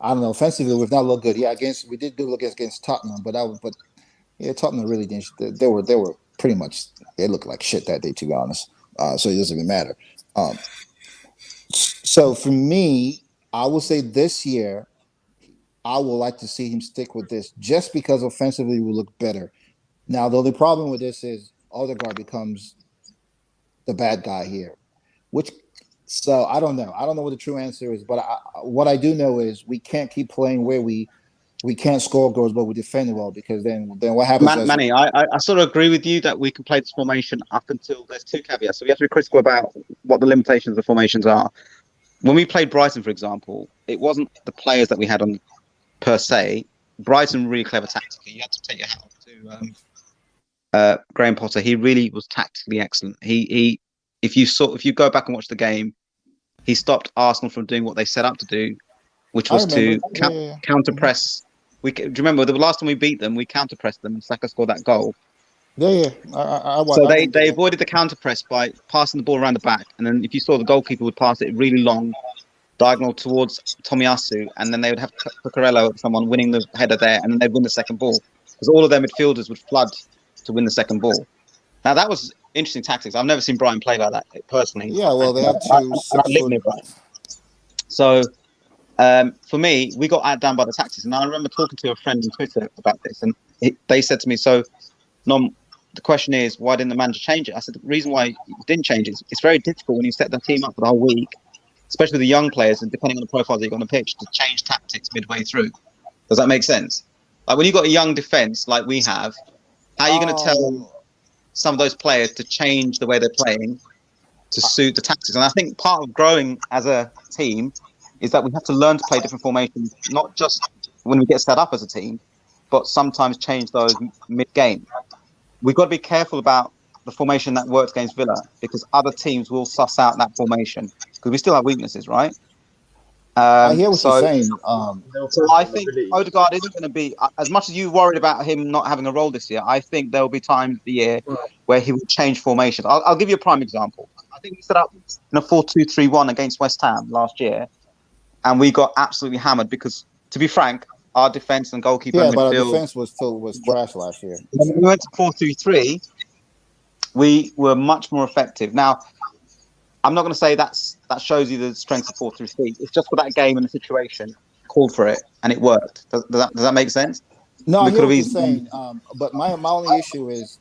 S4: don't know. Offensively, we've not looked good. Yeah, we did good look against Tottenham, but Tottenham really didn't. They were pretty much, they looked like shit that day, to be honest. So it doesn't even matter. So for me, I will say this year, I would like to see him stick with this just because offensively we look better. Now, the only problem with this is Odegaard becomes the bad guy here, so I don't know. I don't know what the true answer is, but what I do know is we can't keep playing where we can't score goals, but we defend well, because then what happens?
S2: Manny, I sort of agree with you that we can play this formation up until there's two caveats. So we have to be critical about what the limitations of the formations are. When we played Brighton, for example, it wasn't the players that we had on per se. Brighton really clever tactically. You had to take your hat off to Graham Potter. He really was tactically excellent. If you go back and watch the game, he stopped Arsenal from doing what they set up to do, which was to counter press. Do you remember the last time we beat them? We counter pressed them, and Saka scored that goal.
S4: Yeah.
S2: So they avoided the counter press by passing the ball around the back, and then if you saw, the goalkeeper would pass it really long, diagonal towards Tomiyasu, and then they would have Cucurella, someone winning the header there, and then they'd win the second ball because all of their midfielders would flood to win the second ball. Now that was interesting tactics. I've never seen Brighton play like that personally.
S4: Yeah, well, they have two 6-foot.
S2: So for me, we got outdone by the tactics, and I remember talking to a friend on Twitter about this, and they said to me, "So, Nom, the question is, why didn't the manager change it?" I said, the reason why he didn't change it is it's very difficult when you set the team up for the whole week, especially with the young players, and depending on the profiles that you've got on the pitch, to change tactics midway through. Does that make sense? Like when you've got a young defence like we have, how are you going to tell some of those players to change the way they're playing to suit the tactics? And I think part of growing as a team is that we have to learn to play different formations, not just when we get set up as a team, but sometimes change those mid-game. We've got to be careful about the formation that worked against Villa because other teams will suss out that formation because we still have weaknesses, right?
S4: I hear what you're
S2: So,
S4: saying.
S2: so I think Odegaard isn't going to be as much as you worried about him not having a role this year. I think there will be times the year where he will change formations. I'll give you a prime example. I think he set up in a 4-2-3-1 against West Ham last year, and we got absolutely hammered because, to be frank, our defense and goalkeeper and
S4: But our
S2: midfield
S4: defense was trash last year.
S2: when we went to 4-3-3, we were much more effective. Now, I'm not going to say that shows you the strength of 4-3-3. It's just for that game and the situation called for it, and it worked. Does that make sense?
S4: No, I
S2: We
S4: hear
S2: could
S4: what
S2: have
S4: you're
S2: easily.
S4: saying. But my only issue is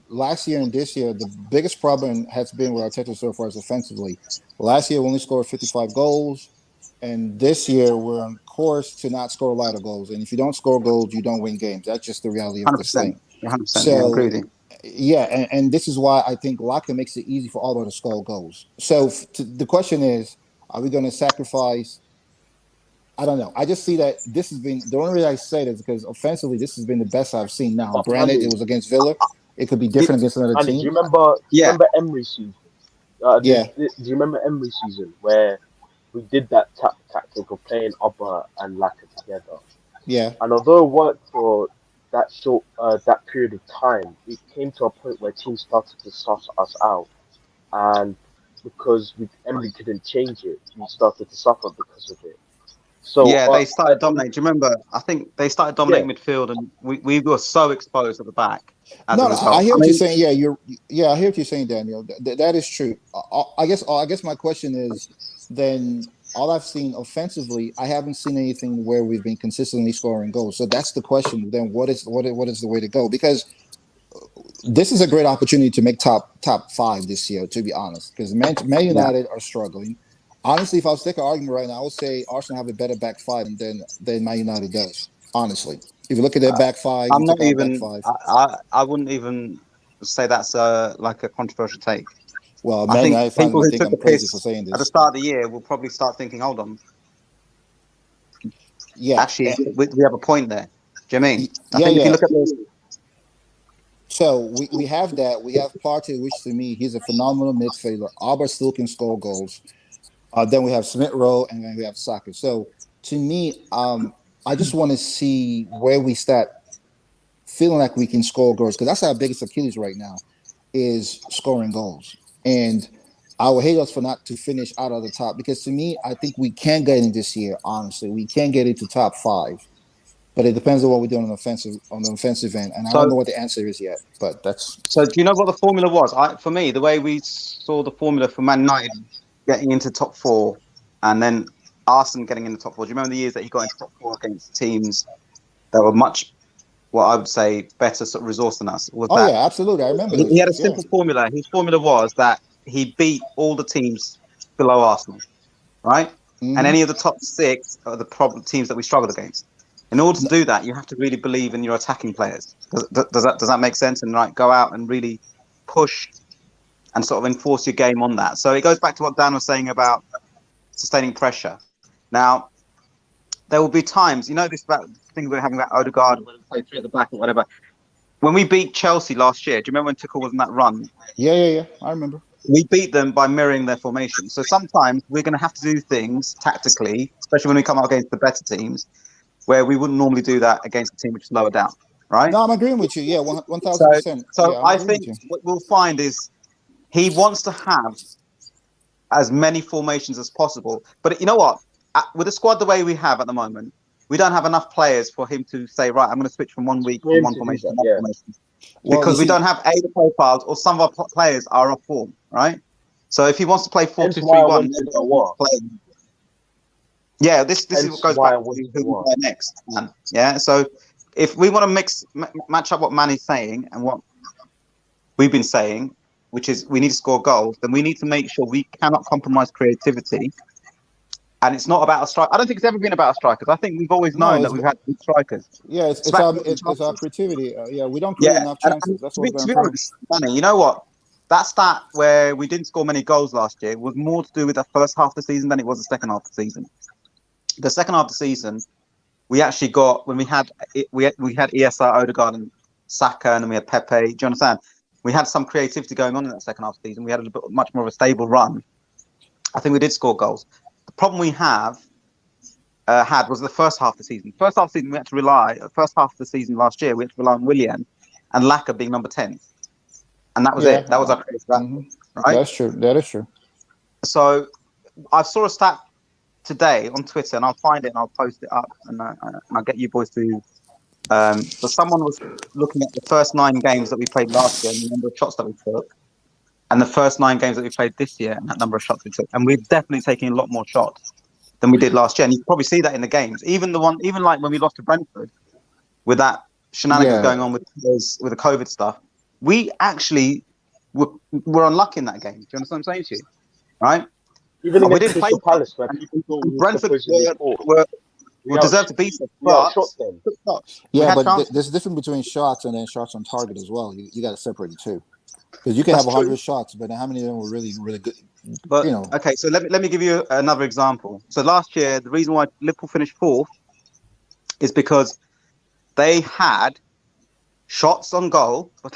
S4: last year and this year, the biggest problem has been with Arteta so far is offensively. Last year, we only scored 55 goals. And this year, we're on course to not score a lot of goals. And if you don't score goals, you don't win games. That's just the reality of this
S2: 100%.
S4: thing.
S2: 100%. Yeah, I agree
S4: So,
S2: with you.
S4: yeah, and this is why I think Laka makes it easy for Alba to score goals. So the question is, are we going to sacrifice? I don't know. I just see that this has been the only reason I say this is because offensively, this has been the best I've seen. Now,
S1: But
S4: granted,
S1: Manny,
S4: it was against Villa. It could be different against another
S1: Manny,
S4: team.
S1: do you
S2: Yeah.
S1: remember Emery's season?
S4: Yeah,
S1: Do you remember Emery's season where we did that tactic of playing Upper and Laka together?
S4: yeah.
S1: And although it worked for that period of time, it came to a point where teams started to suss us out, and because Emery couldn't change it, we started to suffer because of it. So,
S2: Yeah, they started dominating. Do you remember? I think they started
S1: yeah,
S2: dominating midfield, and we were so exposed at the back as a
S4: No, I
S2: result.
S4: hear
S2: I
S4: what you're
S2: mean,
S4: saying. Yeah, I hear what you're saying, Daniel. That is true. I guess my question is then all I've seen offensively, I haven't seen anything where we've been consistently scoring goals. So that's the question. Then what is the way to go? Because this is a great opportunity to make top five this year, to be honest. Because Man
S2: yeah.
S4: United are struggling. Honestly, if I was to take an argument right now, I would say Arsenal have a better back five than Man United does. Honestly, if you look at their back five, you
S2: I'm not
S4: take our back
S2: even.
S4: five.
S2: I wouldn't even say that's like a controversial take.
S4: Well,
S2: I
S4: Man
S2: think
S4: United fans
S2: people
S4: might
S2: who
S4: think
S2: took
S4: I'm
S2: the
S4: crazy for
S2: piss
S4: saying
S2: at the
S4: this.
S2: start of the year will probably start thinking, "Hold on,
S4: Yeah,
S2: actually, we have a point there." Do you know what I mean? I
S4: yeah,
S2: think if you
S4: yeah.
S2: look at this,
S4: So we have that. We have Partey, which to me he's a phenomenal midfielder. Albert still can score goals. Then we have Smith Rowe, and then we have Saka. So to me, I just want to see where we start feeling like we can score goals because that's our biggest Achilles right now is scoring goals. And I would hate us for not to finish out of the top because to me, I think we can get in this year. Honestly, we can get into top five, but it depends on what we're doing on the offensive end. And I don't
S2: so
S4: know what the answer is yet, but that's
S2: so do you know what the formula was? For me, the way we saw the formula for Man United getting into top four, and then Arsenal getting in the top four. Do you remember the years that he got into top four against teams that were much, what I would say, better sort of resource than us? Was
S4: oh
S2: that
S4: yeah, absolutely. I remember those
S2: he had a
S4: years. Yeah,
S2: simple formula. His formula was that he beat all the teams below Arsenal, right? And
S4: hmm
S2: any of the top six are the problem teams that we struggled against. In order to do that, you have to really believe in your attacking players. Does that make sense? And like go out and really push and sort of enforce your game on that. So it goes back to what Dan was saying about sustaining pressure. Now, there will be times, this about thing we're having about Odegaard, when we play three at the back or whatever. When we beat Chelsea last year, do you remember when Tuchel was in that run?
S4: yeah. I remember.
S2: We beat them by mirroring their formation. So sometimes we're going to have to do things tactically, especially when we come up against the better teams, where we wouldn't normally do that against a team which is lower down, right?
S4: No, I'm agreeing with you. Yeah, one
S2: So,
S4: thousand percent.
S2: so
S4: Yeah, I'm
S2: I
S4: agreeing with
S2: think
S4: you.
S2: what we'll find is he wants to have as many formations as possible. But you know what? With the squad the way we have at the moment, we don't have enough players for him to say, right, I'm going to switch from one week
S1: for
S2: from
S1: him
S2: one
S1: to do
S2: formation to
S1: that,
S2: another
S1: yeah.
S2: formation
S4: Well, you
S2: because we
S4: see,
S2: don't have the profiles or some of our players are off form, right? So if he wants to play four
S1: Hence
S2: two
S1: why
S2: three
S1: I
S2: one,
S1: went to the war.
S2: yeah, this is what
S1: Hence
S2: goes
S1: why
S2: back
S1: I
S2: to
S1: went to the
S2: who we
S1: war.
S2: buy next, man. Yeah, so if we want to match up what Manny's saying and what we've been saying, which is we need to score goals, then we need to make sure we cannot compromise creativity. And it's not about a strike. I don't think it's ever been about strikers. I think we've always
S4: no,
S2: known that we've had good strikers.
S4: yeah,
S2: It's about creating
S4: it's our
S2: chances.
S4: creativity. Yeah, we don't create
S2: Yeah,
S4: enough
S2: and
S4: chances. That's
S2: to
S4: what's
S2: be,
S4: been
S2: to
S4: a
S2: be
S4: problem.
S2: honest, Manny, you know what? That stat where we didn't score many goals last year was more to do with the first half of the season than it was the second half of the season. The second half of the season, we actually got when we had ESR, Odegaard, and Saka, and then we had Pepe. Do you understand? we had some creativity going on in that second half of the season. We had a bit much more of a stable run. I think we did score goals. The problem we had was the first half of the season. First half of the season, we had to rely. First half of the season last year, we had to rely on Willian and Laka being number 10, and that was it. That was our creative output, right?
S4: That's true. That is true.
S2: So I saw a stat today on Twitter, and I'll find it and I'll post it up, and I'll get you boys to. So someone was looking at the first 9 games that we played last year and the number of shots that we took, and the first 9 games that we played this year and that number of shots we took, and we're definitely taking a lot more shots than we did last year. And you can probably see that in the games. Even like when we lost to Brentford, with that shenanigans going on with the COVID stuff, we actually were unlucky in that game. Do you understand what I'm saying to you? Right?
S1: Even
S2: we
S1: against
S2: didn't play
S1: Crystal Palace, where people thought we
S2: Brentford
S1: were
S2: deserved to beat us.
S1: shots then.
S4: Yeah, but there's a difference between shots and then shots on target as well. You got to separate the two, because you can have 100 shots, but how many of them were really, really good?
S2: But okay, so let me give you another example. So last year, the reason why Liverpool finished 4th is because they had shots on goal, but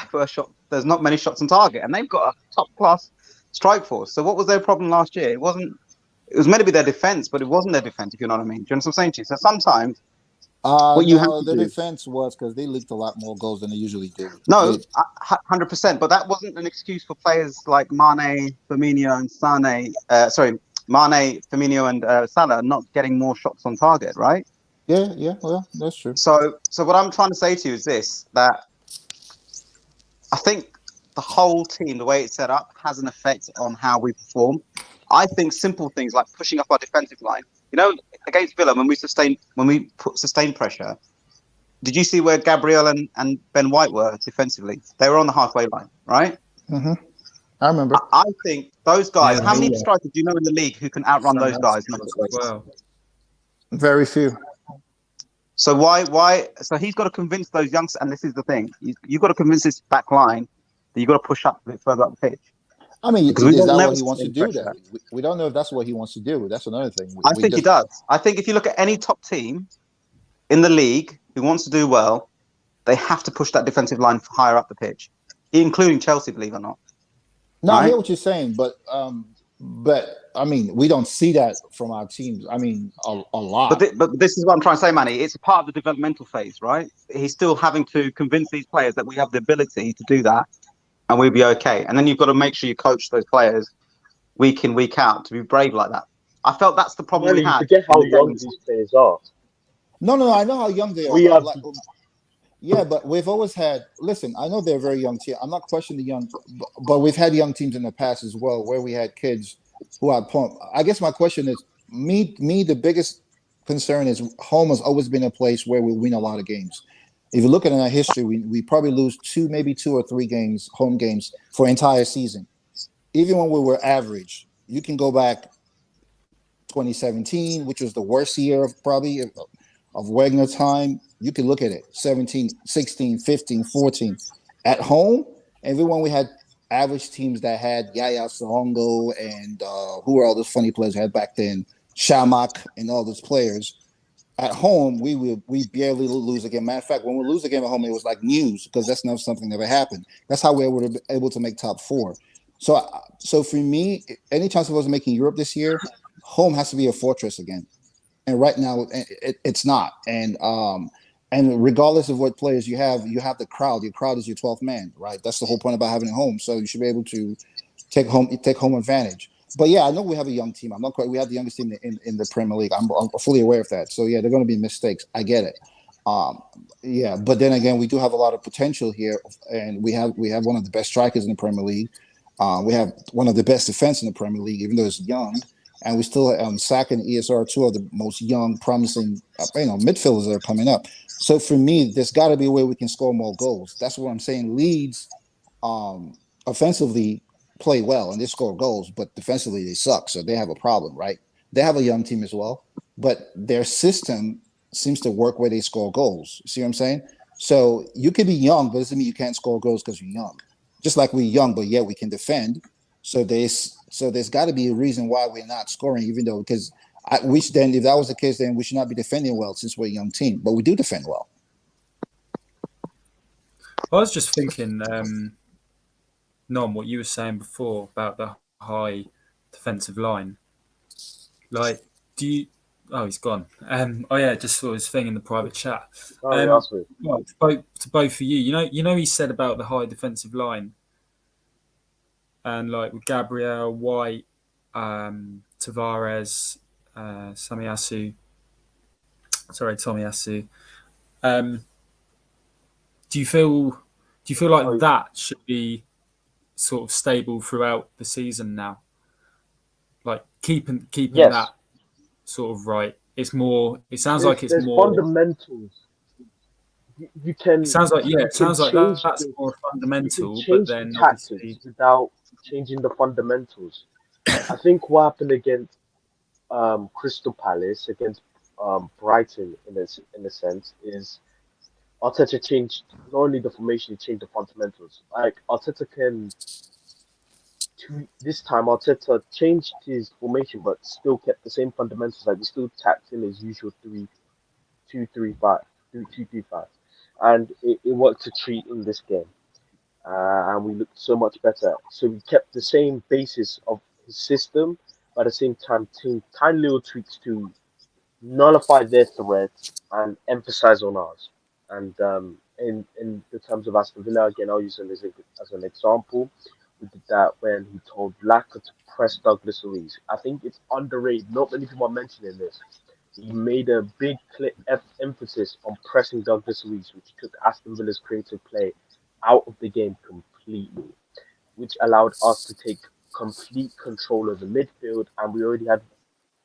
S2: there's not many shots on target, and they've got a top class strike force. So what was their problem last year? It was meant to be their defense, but it wasn't their defense, if you know what I mean. Do you understand what I'm saying to you? So sometimes
S4: their defense was because they leaked a lot more goals than they usually do.
S2: No, 100%. But that wasn't an excuse for players like Mane, Firmino, and Mane, Firmino, and Salah not getting more shots on target, right?
S4: Yeah. Well, that's true.
S2: So what I'm trying to say to you is this: that I think the whole team, the way it's set up, has an effect on how we perform. I think simple things like pushing up our defensive line. Against Villa, when we put sustained pressure, did you see where Gabriel and Ben White were defensively? They were on the halfway line, right?
S4: Mm-hmm. I remember.
S2: I think those guys. How many strikers do you know in the league who can outrun those guys?
S3: Well,
S4: very few.
S2: So why? So he's got to convince those youngsters, and this is the thing: you've got to convince this back line that you've got to push up a bit further up the pitch.
S4: I mean, is that what he wants to do? Then we don't know if that's what he wants to do. That's another thing.
S2: I think he does. I think if you look at any top team in the league who wants to do well, they have to push that defensive line higher up the pitch, including Chelsea, believe it or not.
S4: No, right? I hear what you're saying, but I mean, we don't see that from our teams. I mean, a lot.
S2: But this is what I'm trying to say, Manny. It's a part of the developmental phase, right? He's still having to convince these players that we have the ability to do that, and we'll be okay. And then you've got to make sure you coach those players week in, week out to be brave like that. I felt that's the problem we had.
S1: Forget how young these players are.
S4: No, I know how young they are. Yeah, but we've always had. Listen, I know they're a very young team. I'm not questioning the young, but we've had young teams in the past as well, where we had kids who had pumped. I guess my question is, me, the biggest concern is home has always been a place where we win a lot of games. If you look at our history, we probably lose 2 or 3 games, home games, for an entire season. Even when we were average, you can go back 2017, which was the worst year of Wagner time. You can look at it, 17, 16, 15, 14. At home, everyone we had average teams that had Yaya Songo and who were all those funny players we had back then, Shamak and all those players. At home, we barely lose a game. Matter of fact, when we lose a game at home, it was like news because that's not something that ever happened. That's how we were able to make top 4. So for me, any chance of us making Europe this year, home has to be a fortress again. And right now, it's not. And regardless of what players you have the crowd. Your crowd is your 12th man, right? That's the whole point about having a home. So you should be able to take home advantage. But yeah, I know we have a young team. I'm not quite. We have the youngest team in the Premier League. I'm fully aware of that. So yeah, they're going to be mistakes. I get it. Yeah, but then again, we do have a lot of potential here, and we have one of the best strikers in the Premier League. We have one of the best defense in the Premier League, even though it's young. And we still Saka and ESR, 2 of the most young, promising, midfielders that are coming up. So for me, there's got to be a way we can score more goals. That's what I'm saying. Leeds, offensively, play well and they score goals, but defensively they suck. So they have a problem, right? They have a young team as well, but their system seems to work where they score goals. See what I'm saying? So you could be young, but it doesn't mean you can't score goals because you're young. Just like we're young, but yeah, we can defend. So there's got to be a reason why we're not scoring, even though if that was the case, then we should not be defending well since we're a young team. But we do defend well.
S3: I was just thinking, Nom, what you were saying before about the high defensive line. Like, do you? Oh, he's gone. Oh yeah, just saw his thing in the private chat.
S1: Oh, yeah, that's weird.
S3: Well, to both of you, he said about the high defensive line, and like with Gabriel White, Tavares, Tomiyasu. Um, do you feel like
S1: Oh,
S3: that should be sort of stable throughout the season now? Like keeping
S1: yes.
S3: that sort of right. It's more. It sounds like it's
S1: There's
S3: more.
S1: fundamentals. You
S3: It
S1: can
S3: sounds like
S1: you
S3: it
S1: can
S3: sounds like
S1: change
S3: that's
S1: the
S3: more
S1: you can
S3: fundamental. But
S1: change the
S3: then
S1: tactics
S3: obviously,
S1: without changing the fundamentals. I think what happened against Crystal Palace against Brighton in a sense is Arteta changed not only the formation, he changed the fundamentals. Like Arteta can this time Arteta changed his formation but still kept the same fundamentals. Like he still tapped in his usual 3-2-3-5, 3-2-3-5, and it worked a treat in this game. And we looked so much better. So we kept the same basis of his system, but at the same time, tiny little tweaks to nullify their threats and emphasize on ours. And in the terms of Aston Villa, again, I'll use them as an example. We did that when he told Laka to press Douglas Luiz. I think it's underrated. Not many people are mentioning this. He made a big emphasis on pressing Douglas Luiz, which took Aston Villa's creative play out of the game completely, which allowed us to take complete control of the midfield, and we already had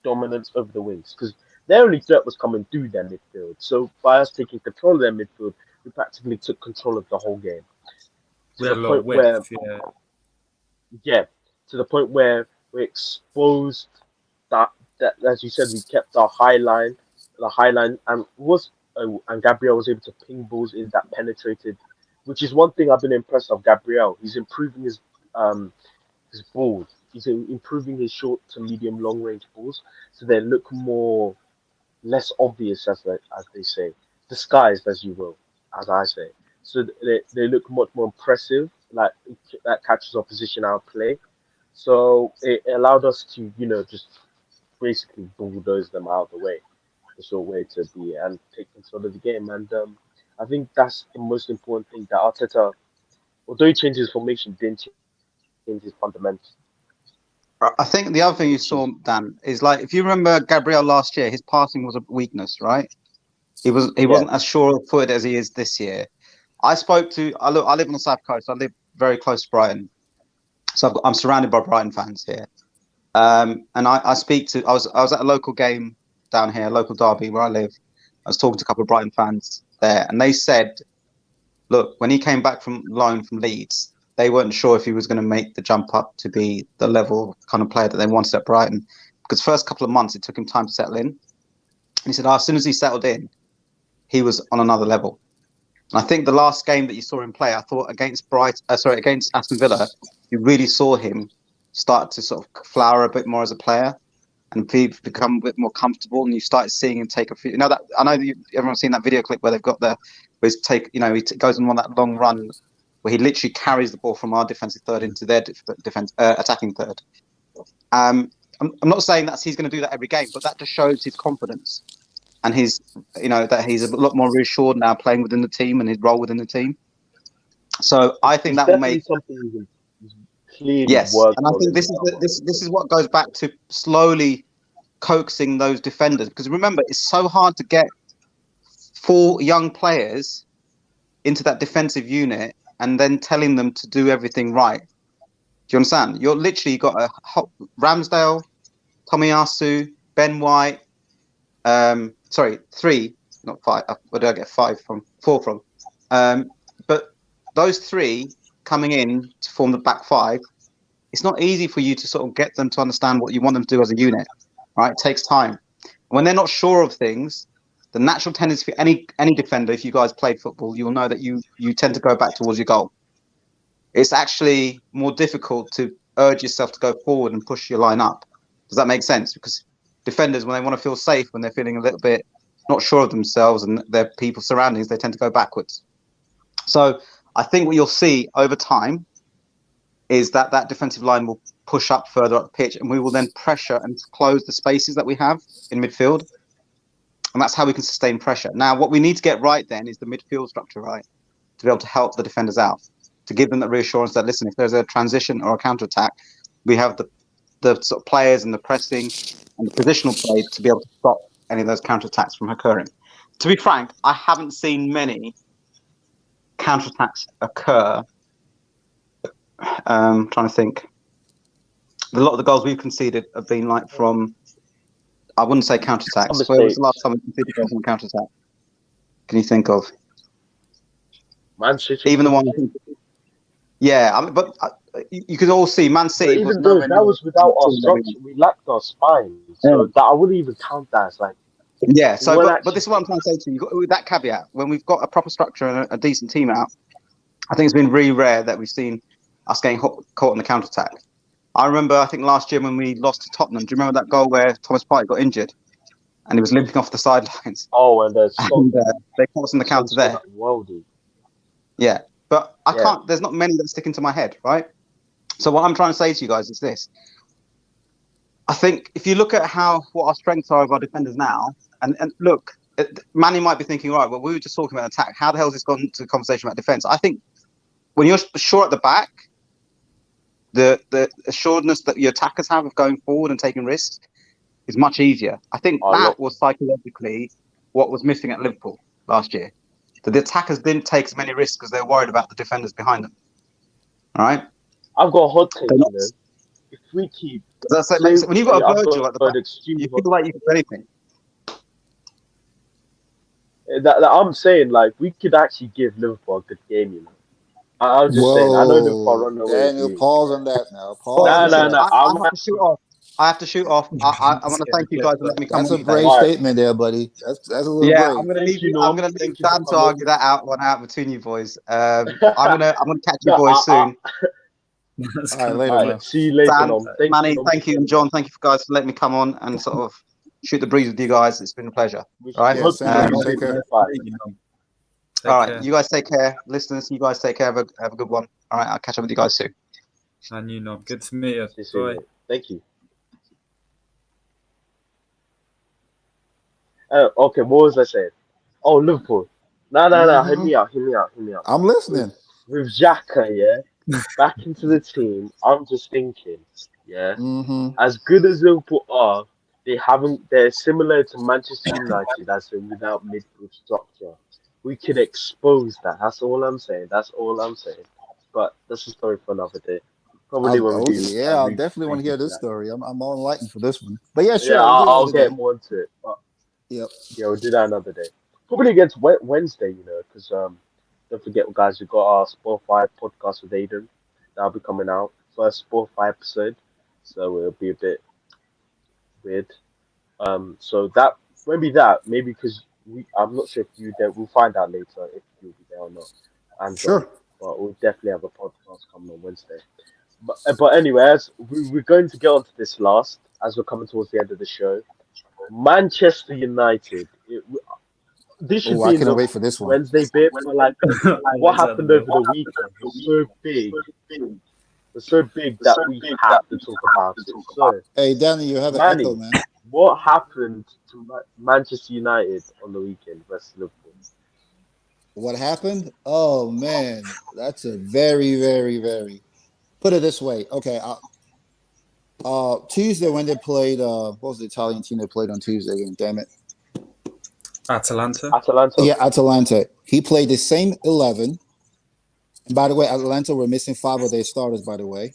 S1: dominance over the wings because their only threat was coming through their midfield. So by us taking control of their midfield, we practically took control of the whole game
S3: we
S1: to the
S3: had a lot of
S1: point where,
S3: width. Yeah,
S1: yeah, to the point where we exposed that, that as you said, we kept our the high line, and Gabriel was able to ping balls in that penetrated, which is one thing I've been impressed of Gabriel. He's improving his balls. He's improving his short to medium long range balls, so they look less obvious as they say, disguised as you will, as I say. So they look much more impressive, like that catches opposition out of play. So it allowed us to just basically bulldoze them out of the way, the short way to be and take control of the game. And I think that's the most important thing that Arteta, although he changed his formation, didn't change his fundamentals,
S2: I think the other thing you
S1: which
S2: saw,
S1: is
S2: Dan, is like if you remember Gabriel last year, his passing was a weakness, right? He
S1: yeah,
S2: wasn't as sure of footed as he is this year. I live on the south coast. I live very close to Brighton, so I'm surrounded by Brighton fans here. And I speak to I was at a local game down here, a local derby where I live. I was talking to a couple of Brighton fans there, and they said, look, when he came back from loan from Leeds, they weren't sure if he was going to make the jump up to be the level kind of player that they wanted at Brighton. Because first couple of months it took him time to settle in. And he said, as soon as he settled in, he was on another level. And I think the last game that you saw him play, I thought against Aston Villa, you really saw him start to sort of flower a bit more as a player and become a bit more comfortable. And you started seeing him take a few. That I know that everyone's seen that video clip where they've got where he goes on that long run where he literally carries the ball from our defensive third into their attacking third. I'm not saying he's going to do that every game, but that just shows his confidence and that he's a lot more reassured now playing within the team and his role within the team. So I think
S1: it's
S2: that will
S1: definitely
S2: make
S1: something he's clearly
S2: yes,
S1: worked
S2: and I
S1: on
S2: think
S1: in
S2: this
S1: the
S2: is
S1: summer.
S2: this is what goes back to slowly coaxing those defenders because remember it's so hard to get 4 young players into that defensive unit and then telling them to do everything right. Do you understand? You're literally got Ramsdale, Tomiyasu, Ben White. Sorry, 3, not 5. Where did I get 5 from? 4 from. But those 3 coming in to form the back 5, it's not easy for you to sort of get them to understand what you want them to do as a unit, right? It takes time. When they're not sure of things, the natural tendency for any defender, if you guys played football, you'll know that you tend to go back towards your goal. It's actually more difficult to urge yourself to go forward and push your line up. Does that make sense? Because defenders, when they want to feel safe, when they're feeling a little bit not sure of themselves and their people surroundings, they tend to go backwards. So I think what you'll see over time is that defensive line will push up further up the pitch, and we will then pressure and close the spaces that we have in midfield. And that's how we can sustain pressure. Now, what we need to get right then is the midfield structure right to be able to help the defenders out, to give them that reassurance that, listen, if there's a transition or a counter-attack, we have the sort of players and the pressing and the positional play to be able to stop any of those counter-attacks from occurring. To be frank, I haven't seen many counter-attacks occur. Trying to think. A lot of the goals we've conceded have been like from, I wouldn't say counter-attacks. Where was the last time we conceded goals from a counter-attack? Can you think of?
S1: Man City.
S2: Even the one, yeah. I mean, but you could all see Man City.
S1: Even though that was without our structure, we lacked our spine, so that I wouldn't even count that as like.
S2: Yeah. So, but this is what I'm trying to say to you. With that caveat, when we've got a proper structure and a decent team out, I think it's been really rare that we've seen us getting caught on the counter attack. I remember, I think last year when we lost to Tottenham. Do you remember that goal where Thomas Partey got injured and he was limping off the sidelines?
S1: Oh, and
S2: they caught us on the counter there. Yeah, but I can't. There's not many that stick into my head, right? So what I'm trying to say to you guys is this: I think if you look at what our strengths are of our defenders now, and look, Manny might be thinking, right, well, we were just talking about attack. How the hell has this gone to the conversation about defense? I think when you're sure at the back, the assuredness that your attackers have of going forward and taking risks is much easier. I think that was psychologically what was missing at Liverpool last year. That the attackers didn't take as many risks because they're worried about the defenders behind them. All right?
S1: I've got a hot take, If we keep...
S2: when you've got a Virgil at the back, you feel like you can do anything.
S1: That I'm saying, like, we could actually give Liverpool a good game, you know. I'm just saying, I know Liverpool run away.
S4: Daniel, pause on that now.
S1: No.
S2: I have to shoot off. I want to thank you guys for letting me come.
S4: That's a brave statement there, buddy. That's a little brave.
S2: I'm going to leave Dan to argue that out between you boys. I'm gonna catch you boys soon.
S4: All right, later, man.
S1: See you later,
S2: Dan, Manny, thank you, and John, thank you guys for letting me come on and sort of shoot the breeze with you guys. It's been a pleasure. All right,
S4: take care.
S2: All right, you guys take care. Listeners, you guys take care. Have a good one. All right, I'll catch up with you guys soon.
S3: And you know, good to meet you.
S1: Bye. Thank you. Okay, what was I saying? Oh, Liverpool. No. Hear me out.
S4: I'm listening.
S1: With Xhaka, back into the team. I'm just thinking, as good as Liverpool are, they're similar to Manchester United as in without midfield structure. We could expose that. That's all I'm saying. But that's a story for another day. Probably
S4: I'll definitely want to hear this story. I'm all enlightened for this one. But yeah, sure.
S1: I'll get more into it. But
S4: yep.
S1: Yeah, we'll do that another day. Probably against Wednesday, you know, because don't forget, guys, we've got our Spotify podcast with Aiden. That'll be coming out. First Spotify episode. So it'll be a bit weird. So that maybe because I'm not sure if you there. We'll find out later if you'll be there or not. And
S4: sure.
S1: But we'll definitely have a podcast coming on Wednesday. But anyway, as we're going to get onto this last as we're coming towards the end of the show. Manchester United. This should be
S4: I cannot wait for this one.
S1: Wednesday bit, but like what happened over the weekend was so big. It's so big that we have to talk about it. So,
S4: hey, Danny, you have an echo, man.
S1: What happened to Manchester United on the weekend versus Liverpool?
S4: What happened? Oh man, that's a very, very, very. Put it this way, okay. Tuesday when they played, what was the Italian team they played on Tuesday again? Damn it.
S3: Atalanta.
S4: Yeah, Atalanta. He played the same 11. And by the way, Atalanta were missing 5 of their starters, by the way.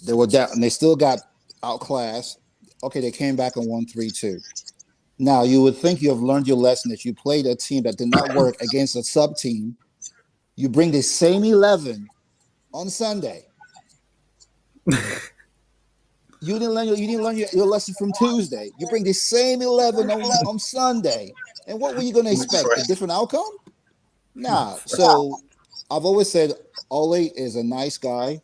S4: They were down, and they still got outclassed. Okay, they came back and won 3-2. Now, you would think you have learned your lesson that you played a team that did not work against a sub-team. You bring the same 11 on Sunday. You didn't learn your lesson from Tuesday. You bring the same 11 on Sunday. And what were you going to expect? A different outcome? Nah. So I've always said Ole is a nice guy.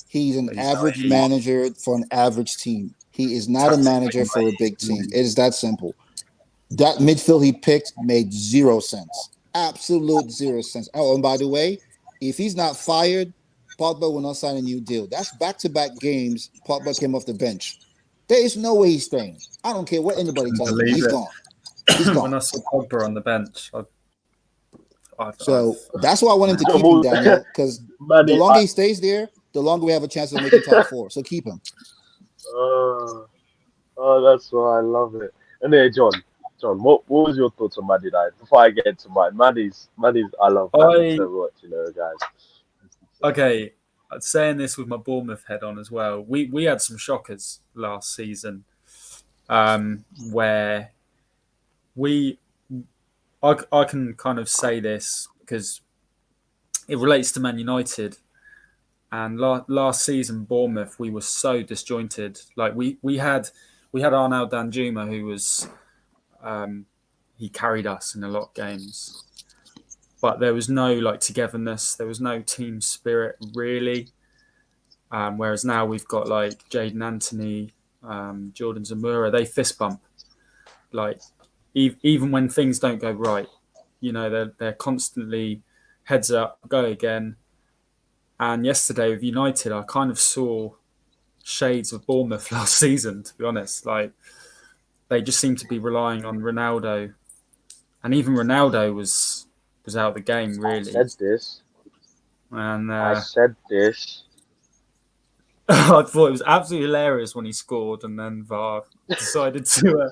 S4: He's an average manager for an average team. He is not a manager for a big team. It is that simple. That midfield he picked made 0 sense. Absolute 0 sense. Oh, and by the way, if he's not fired Pogba will not sign a new deal. That's back-to-back games. Pogba came off the bench. There is no way he's staying. I don't care what anybody tells me.
S3: believe
S4: He's
S3: it.
S4: gone. He's
S3: When
S4: gone.
S3: I saw Pogba on the bench,
S4: So that's why I want him to
S1: John
S4: keep him,
S1: Wall-
S4: Daniel, because the
S1: Manny,
S4: longer he stays there, the longer we have a chance of making top four. So keep him.
S1: oh, that's why I love it. Anyway, John, what was your thoughts on Man United before I get into mine? Manny's, I love Manny so much, guys.
S3: okay, saying this with my Bournemouth head on as well. We had some shockers last season, where I can kind of say this because it relates to Man United. And last season, Bournemouth, we were so disjointed. Like we had Arnaud Danjuma, who was he carried us in a lot of games, but there was no like togetherness. There was no team spirit really. Whereas now we've got like Jaden Anthony, Jordan Zamora. They fist bump, like even when things don't go right. They're constantly heads up, go again. And yesterday with United, I kind of saw shades of Bournemouth last season, to be honest. Like, they just seem to be relying on Ronaldo. And even Ronaldo was out of the game, really.
S1: I said this.
S3: And
S1: I said this.
S3: I thought it was absolutely hilarious when he scored, and then VAR decided to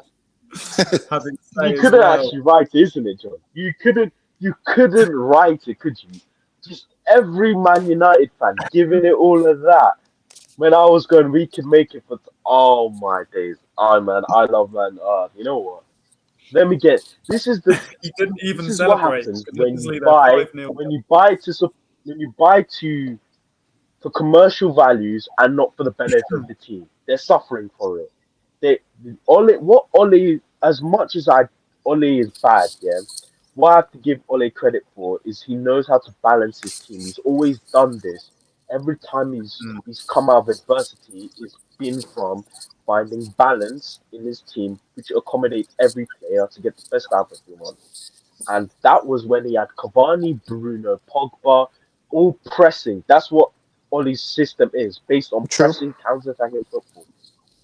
S3: have it say
S1: You
S3: as
S1: couldn't
S3: well.
S1: actually write it, isn't it, John? You couldn't write it, could you? Just every Man United fan giving it all of that. When I was going, we could make it for. Oh my days! Oh man, I love man. You know what? Let me get. This is the.
S3: He didn't even
S1: This is what
S3: celebrate.
S1: happens
S3: Because
S1: when
S3: obviously
S1: you
S3: they're
S1: buy
S3: 5-0
S1: when you buy to sup- when you buy to for commercial values and not for the benefit of the team. They're suffering for it. They Ole, as much as Ole is bad, yeah. What I have to give Ole credit for is he knows how to balance his team. He's always done this. Every time he's come out of adversity, it's been from finding balance in his team, which accommodates every player to get the best out of everyone. And that was when he had Cavani, Bruno, Pogba, all pressing. That's what Ole's system is, based on
S4: True.
S1: pressing, counter-attacking football.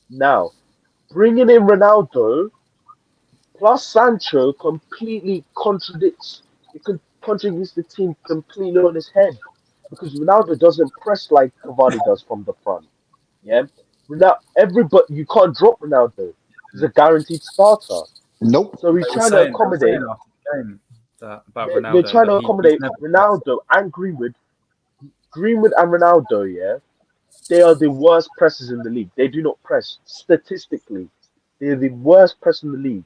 S1: Now, bringing in Ronaldo plus Sancho completely contradicts. Contradicts the team completely on his head because Ronaldo doesn't press like Cavani does from the front. Yeah, without everybody, you can't drop Ronaldo. He's a guaranteed starter.
S4: Nope.
S1: So he's
S3: They were
S1: trying to
S3: saying
S1: accommodate.
S3: after the game about
S1: They're
S3: Ronaldo
S1: trying to
S3: that he's
S1: accommodate
S3: never
S1: Ronaldo and Greenwood. Greenwood and Ronaldo, yeah, they are the worst pressers in the league. They do not press statistically. They're the worst press in the league.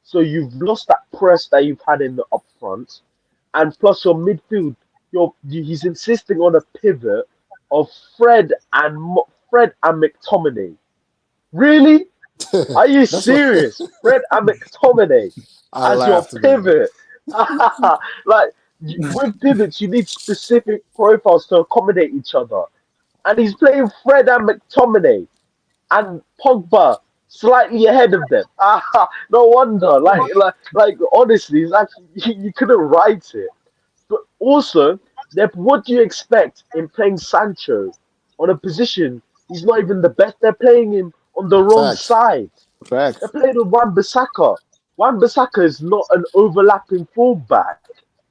S1: So you've lost that press that you've had in the up front, and plus your midfield. He's insisting on a pivot of Fred and McTominay. Really? Are you
S4: That's
S1: serious? Fred and McTominay
S4: I
S1: as your
S4: laughed, man.
S1: pivot? Like with pivots, you need specific profiles to accommodate each other. And he's playing Fred and McTominay and Pogba slightly ahead of them. No wonder. Like honestly, it's actually you couldn't write it. But also, what do you expect in playing Sancho on a position he's not even the best? They're playing him on the wrong
S4: Facts.
S1: side.
S4: Facts.
S1: They're playing with Wan-Bissaka. Wan-Bissaka is not an overlapping fullback.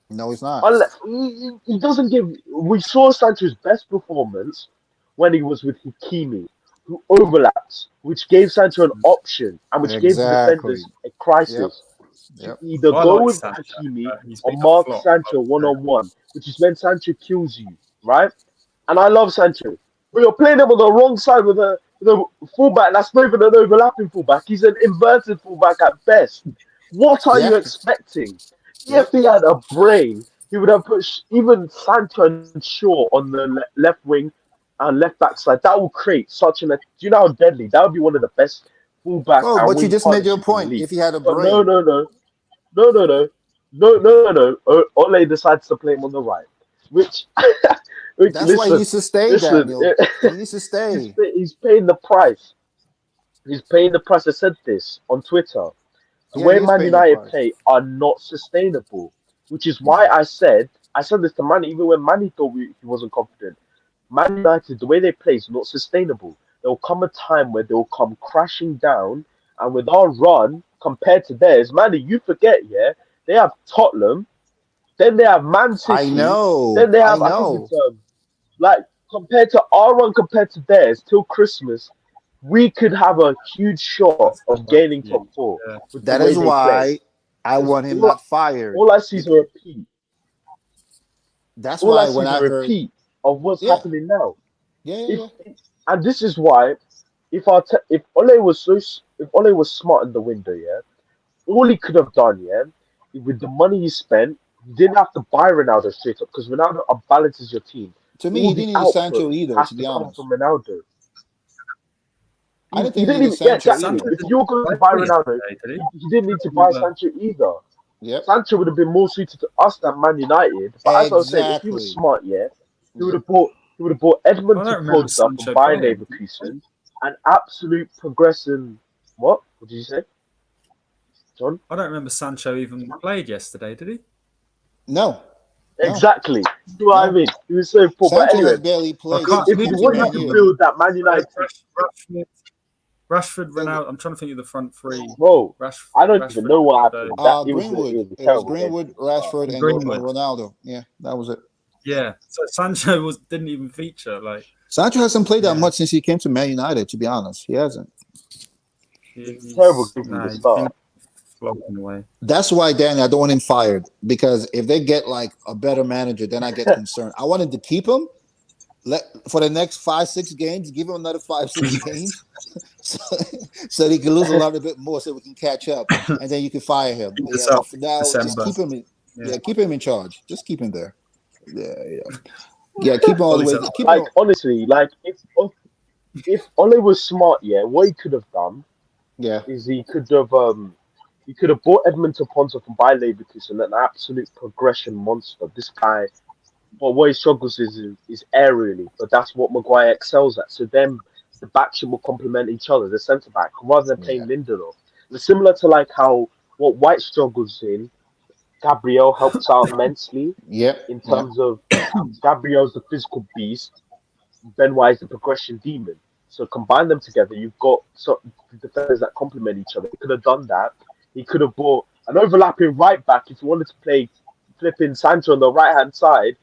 S4: No, he's not.
S1: He doesn't give. We saw Sancho's best performance when he was with Hakimi, who overlaps, which gave Sancho an option and which gave the
S4: Exactly.
S1: defenders a crisis to
S4: Yep.
S1: either
S3: I
S1: go
S3: like
S1: with
S3: Sancho,
S1: Hakimi
S3: but he's
S1: or
S3: been a
S1: mark
S3: flop,
S1: Sancho
S3: I would
S1: one
S3: say.
S1: on one, which is when Sancho kills you, right? And I love Sancho. But you're playing him on the wrong side with a fullback that's not even an overlapping fullback. He's an inverted fullback at best. What are you
S4: Yeah.
S1: expecting?
S4: Yep.
S1: If he had a brain, he would have put even Sancho and Shaw on the left wing and left back side. That would create such an. Do you know how deadly? That would be one of the best fullback
S4: Oh,
S1: and
S4: but you
S1: wing
S4: just made your
S1: partnerships in the
S4: point.
S1: league.
S4: If he had a
S1: But
S4: brain,
S1: no. Ole decides to play him on the right, which
S4: that's why he needs to stay, Daniel. He needs to stay.
S1: he's paying the price. He's paying the price. I said this on Twitter. The
S4: Yeah,
S1: way
S4: he is
S1: Man
S4: paying the
S1: United
S4: price.
S1: play are not sustainable, which is why I said this to Manny even when Manny thought he wasn't confident. Man United, the way they play is not sustainable. There will come a time where they'll come crashing down, and with our run compared to theirs, man, you forget, yeah, they have Tottenham, then they have Man
S4: I
S1: City,
S4: know.
S1: then they
S4: I
S1: have, I think
S4: know.
S1: it's like compared to our run compared to theirs till Christmas, we could have a huge shot
S3: That's
S1: of
S3: quite
S1: gaining top
S3: huge.
S1: four
S3: Yeah.
S1: with the
S4: That
S1: way
S4: is
S1: they play.
S4: why I
S1: Because
S4: want him not fired.
S1: all I see is a repeat.
S4: That's
S1: All I
S4: why
S1: see
S4: when
S1: is a
S4: I heard,
S1: repeat of what's
S4: yeah,
S1: happening now.
S4: yeah, yeah,
S1: If
S4: yeah.
S1: and this is why, if Ole was if Ole was smart in the window, yeah, all he could have done, yeah, with the money he spent, you didn't have to buy Ronaldo straight up because Ronaldo balances your team.
S4: To me,
S1: All
S4: he
S1: the
S4: didn't need a
S1: output
S4: Sancho either.
S1: has
S4: To
S1: to
S4: be
S1: come
S4: honest,
S1: from Ronaldo.
S4: I didn't
S1: He
S4: think he
S1: didn't
S4: needed
S1: even, yeah,
S4: Sancho
S1: exactly.
S4: either.
S3: Sancho
S1: If
S3: didn't
S1: you're going to buy
S3: play
S1: Ronaldo,
S3: yesterday, did
S1: he didn't need to
S3: he?
S1: buy Sancho either.
S4: Yep,
S1: Sancho would have been more suited to us than Man United. But as I was saying, if he was
S4: exactly.
S1: smart, yeah, he would
S4: Yep.
S1: have bought
S3: I
S1: Edmund to
S3: don't remember
S1: Pogba from
S3: Sancho
S1: Bayern
S3: playing.
S1: Leverkusen, an absolute progression. What? What did you say, John?
S3: I don't remember Sancho even played yesterday, did he?
S4: No, no,
S1: Exactly. You know what I
S4: no.
S1: mean? He was so poor. But
S4: Sancho has
S1: anyway,
S4: barely
S3: I
S4: played
S3: can't.
S4: since he
S1: if
S3: Who
S4: came
S1: you
S3: did
S4: to
S3: you
S1: wanted
S3: have?
S4: Man
S1: to
S4: U.
S1: build that Man United,
S3: Rashford,
S4: It was,
S3: Ronaldo. I'm trying to think of the front three.
S1: bro, I don't even
S3: Rashford,
S1: know what
S3: Ronaldo,
S1: happened. That
S4: Greenwood.
S1: it was a
S4: It was
S1: terrible game from
S4: Greenwood,
S1: the start.
S4: Rashford, and
S3: Greenwood.
S4: Ronaldo. Yeah, that was it.
S3: Yeah. So Sancho didn't even feature. Like,
S4: Sancho hasn't played that
S3: yeah,
S4: much since he came to Man United. To be honest, he hasn't.
S1: It was a terrible
S3: he's
S1: game from the
S3: no, he's been
S1: start.
S3: floating away.
S4: That's why, Danny, I don't want him fired because if they get like a better manager, then I get concerned. I wanted to keep him for the next 5-6 games. Give him another 5-6 games, so, so he can lose a little bit more, so we can catch up, and then you can fire him. Yeah, but for now, just
S3: December.
S4: keep him.
S3: Yeah.
S4: Yeah, keep him in charge. Just keep him there. Yeah, yeah. Keep him all the way. Keep him.
S1: Like honestly, like if Ole was smart, yeah, what he could have done
S4: Yeah,
S1: is he could have bought Edmund to Ponce from Bayer Leverkusen, an absolute progression monster. This guy, but what he struggles is aerially, but that's what Maguire excels at. So then the back should will complement each other, the centre back, rather than
S4: yeah,
S1: playing Lindelof. It's similar to like how what White struggles in, Gabriel helps out immensely
S4: yep,
S1: in
S4: yep.
S1: terms of Gabriel's the physical beast, Ben White is the progression demon. So combine them together, you've got defenders that complement each other. He could have done that. He could have brought an overlapping right back if you wanted to play flipping Sancho on the right hand side.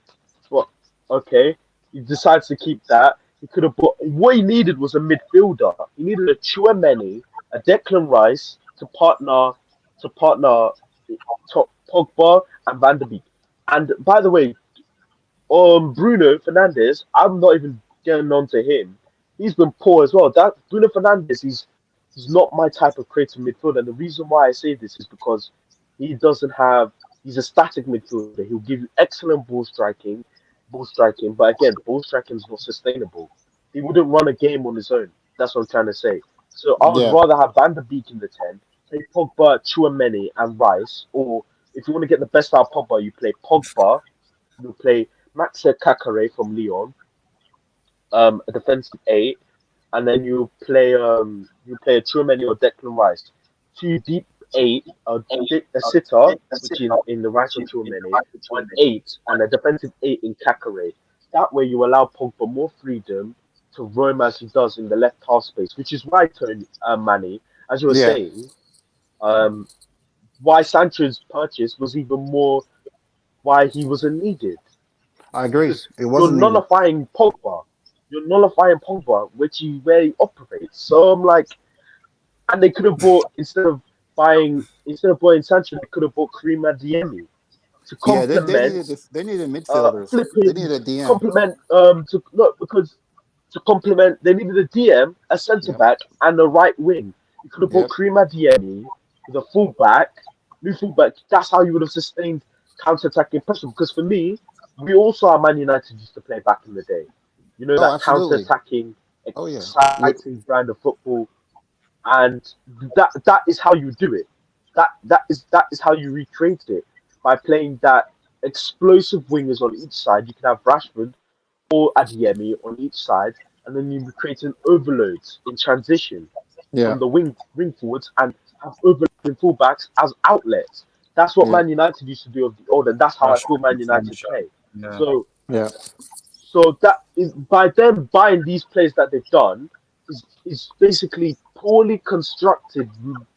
S1: But okay, he decides to keep that. He could have brought what he needed was a midfielder. He needed a Chouameni, a Declan Rice to partner Pogba and Van der Beek. And by the way, Bruno Fernandez, I'm not even getting on to him. He's been poor as well. That Bruno Fernandez, he's not my type of creative midfielder. And the reason why I say this is because he doesn't have. He's a static midfielder. He'll give you excellent ball striking. But again, ball striking is not sustainable. He wouldn't run a game on his own. That's what I'm trying to say. So I would
S4: Yeah,
S1: rather have Van der Beek in the 10, play Pogba, Chouameni, and Rice. Or if you want to get the best out of Pogba, you play Pogba, you play Max Kakare from Lyon, a defensive eight, and then you play a Tchouaméni or Declan Rice, two deep eight, a sitter, which is in the Rice or Tchouaméni, an eight, and a defensive eight in Kakare. That way, you allow Pogba more freedom to roam as he does in the left half space, which is why Tony Manny, as you were
S4: yeah.
S1: saying, um, why Sancho's purchase was even more why he wasn't needed
S4: I agree.
S1: because
S4: It
S1: you're
S4: wasn't needed.
S1: nullifying Pogba. You're nullifying Pogba, where he operates. So I'm like, and they could have bought instead of buying Sancho, they could have bought Kareem Adeyemi to
S4: Yeah, they
S1: complement,
S4: needed they needed midfielders. They
S1: flipping
S4: needed a DM.
S1: complement to no because to complement they needed a DM, a centre
S4: Yep,
S1: back, and a right wing. You could have bought
S4: yep,
S1: Kareem Adeyemi with a new fullback. That's how you would have sustained counter-attacking pressure. Because for me, we also are Man United used to play back in the day. You know
S4: oh,
S1: that
S4: absolutely.
S1: counter-attacking,
S4: Oh yeah.
S1: exciting brand of football, and that is how you do it. That is how you recreate it by playing that explosive wingers on each side. You can have Rashford or Adiemi on each side, and then you create an overloads in transition
S4: Yeah,
S1: from the wing forwards and have overlapping fullbacks as outlets. That's what
S4: yeah,
S1: Man United used to do of the old, and that's how I feel
S3: Rashford
S1: Man
S3: and
S1: United
S3: Sancho.
S1: play.
S3: Yeah.
S1: So
S4: yeah.
S1: So that is by them buying these players that they've done is basically poorly constructed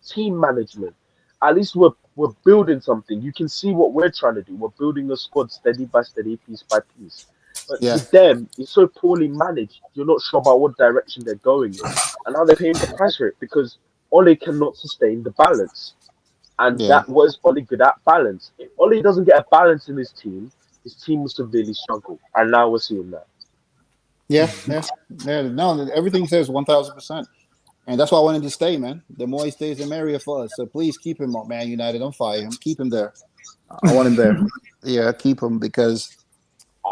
S1: team management. At least we're building something. You can see what we're trying to do. We're building a squad steady by steady, piece by piece. But
S4: Yeah.
S1: with them, it's so poorly managed. You're not sure about what direction they're going in, and now they're paying the price for it because Ole cannot sustain the balance, and
S4: Yeah.
S1: that was Ole good at balance. If Ole doesn't get a balance in his team will severely struggle, and now we're seeing that.
S4: Yeah. No, everything says 1,000%. And that's why I wanted to stay, man. The more he stays, the merrier for us. So please keep him on Man United. Don't fire him. Keep him there. I want him there. Yeah, keep him because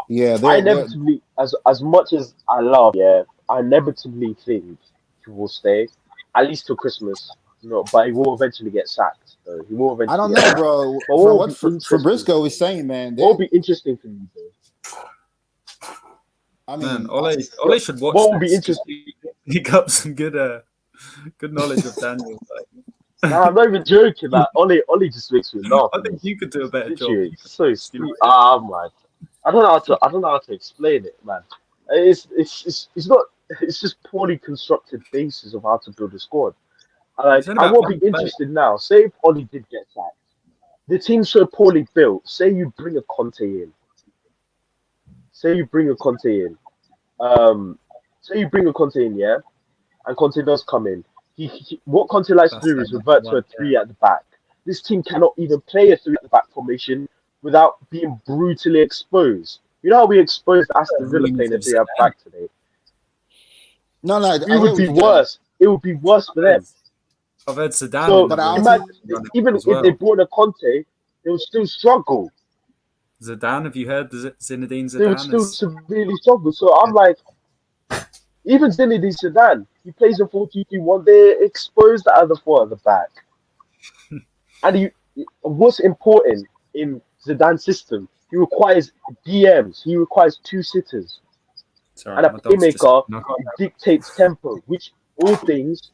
S4: yeah,
S1: I
S4: they're
S1: inevitably, as much as I love, yeah, I inevitably think he will stay at least till Christmas. But he will eventually get sacked. So he will
S4: I
S1: eventually
S4: don't
S1: get
S4: know,
S1: sacked.
S4: bro.
S1: But what
S4: From
S1: will
S4: what
S1: be interesting?
S4: Fabrisco is saying, man,
S1: What will be interesting for me, though?
S4: I
S3: Man,
S4: mean,
S3: Ole should watch
S1: What will be
S3: this 'cause
S1: interesting?
S3: he got some good knowledge of Daniel.
S1: No, I'm not even joking. Like Ollie just makes me laugh.
S3: I think you could do a better job.
S1: Literally,
S3: You
S1: it's so
S3: could do
S1: sweet. Man, I don't know how to explain it, man. It's not. It's just poorly constructed basis of how to build a squad.
S3: You
S1: Like
S3: said
S1: I
S3: about
S1: won't
S3: Van
S1: be
S3: Dijk.
S1: interested now. Say if Ollie did get sacked, the team's so poorly built. Say you bring a Conte in. Say you bring a Conte in. Um, Say you bring a Conte in, yeah, and Conte does come in. What Conte likes to
S3: That's
S1: do
S3: the
S1: is revert to a
S3: one.
S1: three at the back. This team cannot even play a three at the back formation without being brutally exposed. You know how we exposed Aston Villa
S3: Ruins
S1: playing a
S3: of
S1: three at the
S3: Zidane.
S1: back today?
S4: no,
S1: We
S4: I hear
S1: would
S4: what
S1: be
S4: you're saying,
S1: worse. It would be worse for them.
S3: I've heard Zidane in
S1: So
S3: the
S4: but I
S3: room
S4: also
S1: imagine,
S3: running
S1: even
S3: as
S1: if they
S3: well.
S1: brought a Conte, they would still struggle.
S3: Zidane, have you heard Zinedine
S1: They would
S3: Zidane
S1: still
S3: is
S1: severely struggle. So I'm like, even Zinedine Zidane, he plays a 4-2-3-1. They're exposed at the four at the back. And what's important in Zidane's system, he requires DMs. He requires two sitters
S3: sorry,
S1: and a
S3: my dog's just
S1: playmaker
S3: no,
S1: who dictates tempo, which all things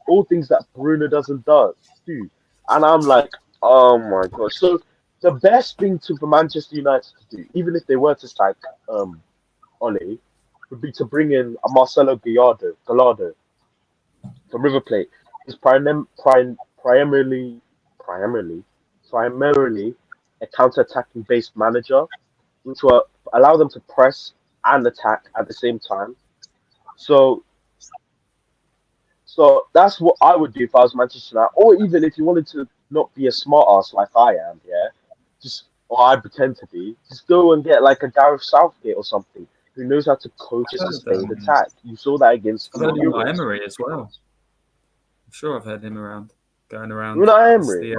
S1: that Bruno doesn't do. And I'm like, oh my god. So the best thing for Manchester United to do, even if they were to sack Ole, would be to bring in a Marcelo Gallardo from River Plate. He's primarily primarily a counter-attacking based manager, which will allow them to press and attack at the same time. So, so that's what I would do if I was Manchester United, or even if you wanted to not be a smart ass like I am, yeah, just or I pretend to be, just go and get like a Gareth Southgate or something who knows how to coach a sustained attack. You saw that against
S3: I've
S1: the
S3: heard him by
S1: Euros.
S3: Emery as well. I'm sure I've heard him going around.
S1: Unai
S3: as
S1: Emery,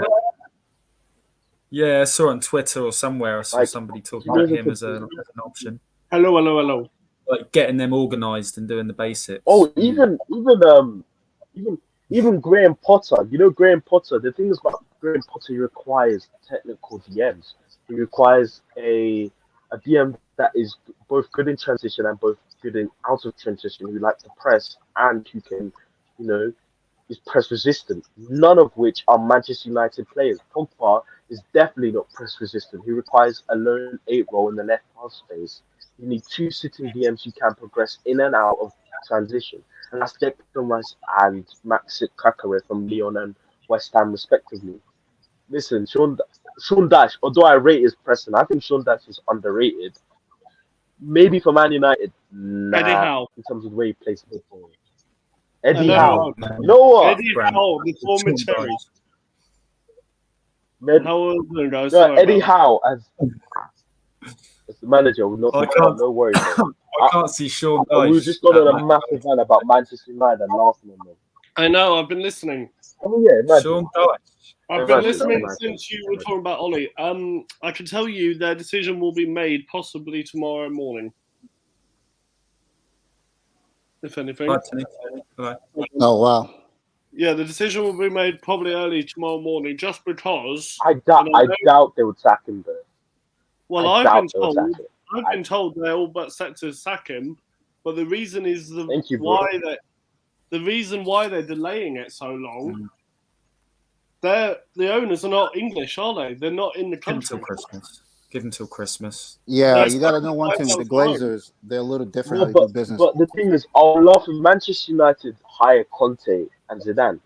S3: yeah, I saw on Twitter or somewhere. I saw
S1: like
S3: somebody
S1: he
S3: talking
S1: knows
S3: about
S1: how
S3: him
S1: to.
S3: as an option,
S6: Hello.
S3: like getting them organised and doing the basics.
S1: Oh, even even Graham Potter. You know Graham Potter. The thing is about Graham Potter, he requires technical DMs. He requires a DM that is both good in transition and both good in out of transition. Who like to press and who can, you know, is press resistant. None of which are Manchester United players. Pogba is definitely not press resistant. He requires a lone eight role in the left half space. You need two sitting DMs who can progress in and out of transition. And that's Declan Rice and Max Kakare from Lyon and West Ham, respectively. Listen, Sean Dash, although I rate his pressing, I think Sean Dash is underrated. Maybe for Man United,
S6: Eddie
S1: nah,
S6: Howe.
S1: in terms of the way he plays football.
S6: I
S1: Eddie
S6: know
S1: Howe.
S6: who
S1: You know what?
S6: Eddie Howe, the former Cherry.
S1: Man,
S6: How old are you guys?
S1: no,
S6: Sorry
S1: Eddie
S6: about
S1: Howe as the manager will not
S3: I
S1: be
S3: can't.
S1: no worries. Though.
S3: I can't see Sean
S1: We were
S3: Dyche
S1: just going
S3: at
S1: on a massive rant about Manchester United and laughing at them.
S6: that. I know, I've been listening.
S1: Oh yeah, imagine.
S3: Sean Dyche.
S6: I've been
S1: Imagine,
S6: listening
S1: imagine.
S6: since you were talking about Ollie. I can tell you their decision will be made possibly tomorrow morning. If anything.
S3: Right.
S4: oh wow.
S6: Yeah, the decision will be made probably early tomorrow morning, just because.
S1: I doubt they would sack him though.
S6: Well,
S1: I
S6: I've been
S1: doubt they would
S6: told.
S1: sack him.
S6: I've been told they're all but set to sack him, but the reason is
S1: Thank you, bro.
S6: the reason why they're delaying it so long. The owners are not English, are they? They're not in the
S3: Give him till
S6: country.
S3: Christmas. Give him till Christmas.
S4: Yeah,
S6: That's
S4: you got to
S6: fine.
S4: know one thing. The Glazers, they're a little different
S1: No,
S4: how they do business.
S1: but the thing is, I'll laugh if Manchester United hire Conte and Zidane.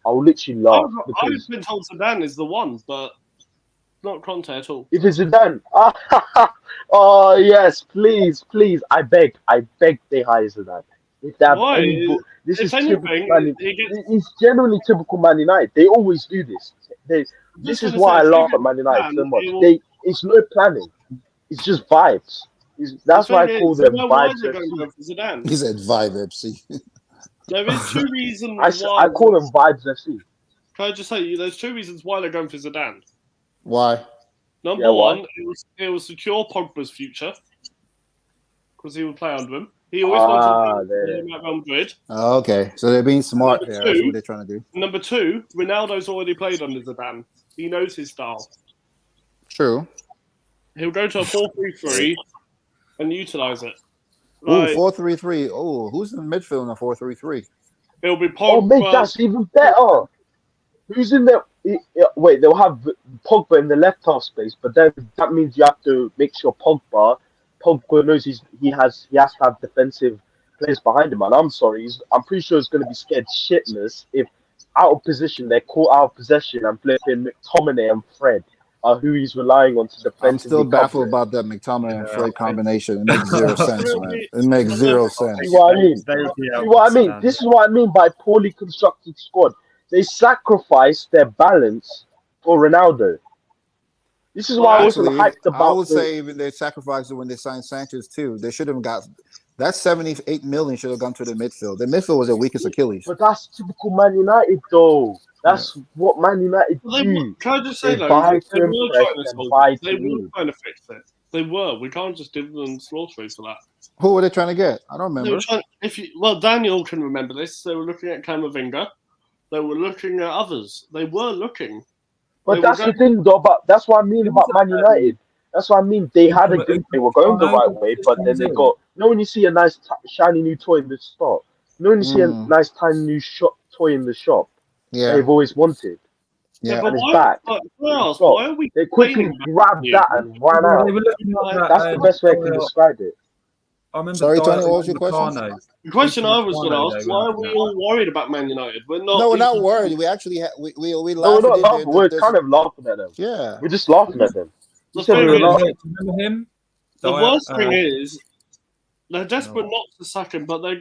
S1: I'll literally laugh
S6: I've
S1: because
S6: been told Zidane is the one, but not Conte at all.
S1: if it's Zidane, oh yes, please, please, I beg they hire Zidane. If they have
S6: Why?
S1: any, this
S6: If
S1: is typical
S6: anything,
S1: Man.
S6: he gets.
S1: It's generally typical Man United. They always do this.
S6: Just
S1: This
S6: want
S1: is
S6: to say,
S1: why I
S6: if he
S1: laugh at
S6: gets
S1: Man United
S6: Zidane,
S1: so much.
S6: he will.
S1: It's no planning. It's just vibes.
S6: The
S1: That's why I
S6: thing
S1: call
S6: is, you
S1: them
S6: know why
S1: vibes
S6: they're going to
S1: FC.
S6: go for Zidane?
S4: He said Vibe FC.
S6: There is two reasons
S1: I
S6: why.
S1: call them vibes FC.
S6: Can I just say, there's two reasons why they're going for Zidane.
S4: Why?
S6: Number
S1: Yeah, why?
S6: one, it will secure Pogba's future because he will play under him. He always wanted to
S1: There.
S6: be at Real Madrid.
S4: Oh, okay, so they're being smart
S6: Number
S4: there. That's
S6: two-
S4: what they're trying to do.
S6: Number two, Ronaldo's already played under Zidane. He knows his style.
S4: True.
S6: He'll go to a 4-3-3 and utilize it.
S4: Ooh,
S6: Like,
S4: 4-3-3. Oh, who's in the midfield in a 4-3-3?
S6: it'll be
S1: Oh, mate,
S6: Pogba.
S1: that's even better. Who's in there? Wait, they'll have Pogba in the left half space, but then that means you have to make sure Pogba knows he has to have defensive players behind him. And I'm sorry, I'm pretty sure he's going to be scared shitless if out of position they're caught out of possession and flipping McTominay and Fred are who he's relying on to defensively
S4: I'm still baffled
S1: cover it.
S4: about that McTominay and
S3: Yeah,
S4: Fred
S3: I think-
S4: combination. It makes zero sense, man. It makes zero sense.
S1: See what I mean?
S3: They would be
S1: See
S3: able
S1: what I
S3: to
S1: mean?
S3: stand.
S1: This is what I mean by poorly constructed squad. They sacrifice their balance for Ronaldo. This is why I wasn't
S4: Actually,
S1: hyped
S4: I
S1: about
S4: would say even they sacrificed it when they signed Sanchez too. They should have got that 78 million should have gone to the midfield. The midfield was their weakest Achilles.
S1: But that's typical Man United, though. That's what Man United do.
S6: Can I just say,
S1: They
S6: though,
S1: buy
S6: they
S1: to
S6: were
S1: impress
S6: trying to
S1: and
S6: solve
S1: buy
S6: it. They
S1: to
S6: were
S1: win.
S6: trying to fix it. They were. We can't just give them slaughterers for that.
S4: Who were they trying to get? I don't
S6: They
S4: remember.
S6: were trying, Daniel can remember this. They were looking at Camavinga. They were looking at others. They were looking.
S1: But
S6: They
S1: that's
S6: were
S1: the thing, though. But that's what I mean about Man United. That's what I mean. They had a good. They were going the right way, but then they got. You know when you see a nice shiny new toy in the store. You know when you see a nice tiny new toy in the shop.
S4: Yeah,
S1: They've always wanted.
S4: yeah.
S6: but
S1: And it's
S6: why?
S1: back.
S6: But
S1: It's
S6: why are we
S1: They quickly
S6: complaining about
S1: grabbed
S6: you?
S1: that and ran out.
S3: They were looking at that,
S1: That's the best way I can describe it.
S3: I remember
S4: Sorry, Tony,
S3: Diet
S4: what was your question?
S3: Upamecano.
S6: The question I was going to
S3: Upamecano,
S6: ask:
S3: they
S6: why
S3: were
S6: are we
S3: looking
S6: all worried about Man United? We're not.
S4: No, we're not worried. We actually we
S1: No, we're
S4: laughed
S1: not
S4: at
S1: laughing. We're kind of laughing at them.
S4: yeah.
S1: We're just laughing at them.
S6: The
S1: You said we
S6: thing
S1: were
S6: is,
S1: laughing.
S3: Hey, do you remember him?
S6: the
S3: Diet,
S6: worst thing is, they're desperate not to sack him, but they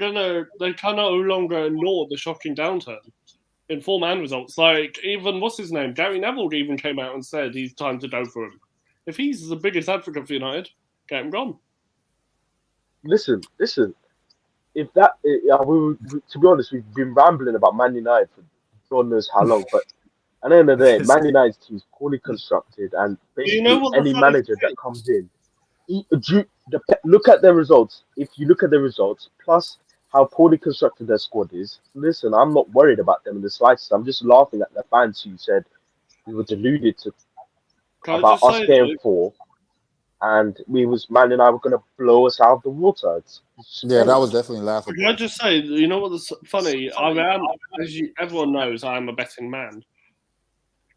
S6: can no longer ignore the shocking downturn in form and results. Like, even, what's his name? Gary Neville even came out and said he's time to go for him. If he's the biggest advocate for United, get him gone.
S1: Listen. If that, to be honest, we've been rambling about Man United for God knows how long. But at the end of the day, Man United's team is poorly constructed, and basically
S6: You know what the
S1: any
S6: funny
S1: manager
S6: thing
S1: that comes in, look at the results. If you look at the results, plus how poorly constructed their squad is, listen, I'm not worried about them in the slightest. I'm just laughing at the fans who said we were deluded about us getting four, and Man and I were going to blow us out of the water. It's
S4: Yeah, that was definitely laughable.
S6: Can I just say, you know what's funny? I am, everyone knows, I am a betting man.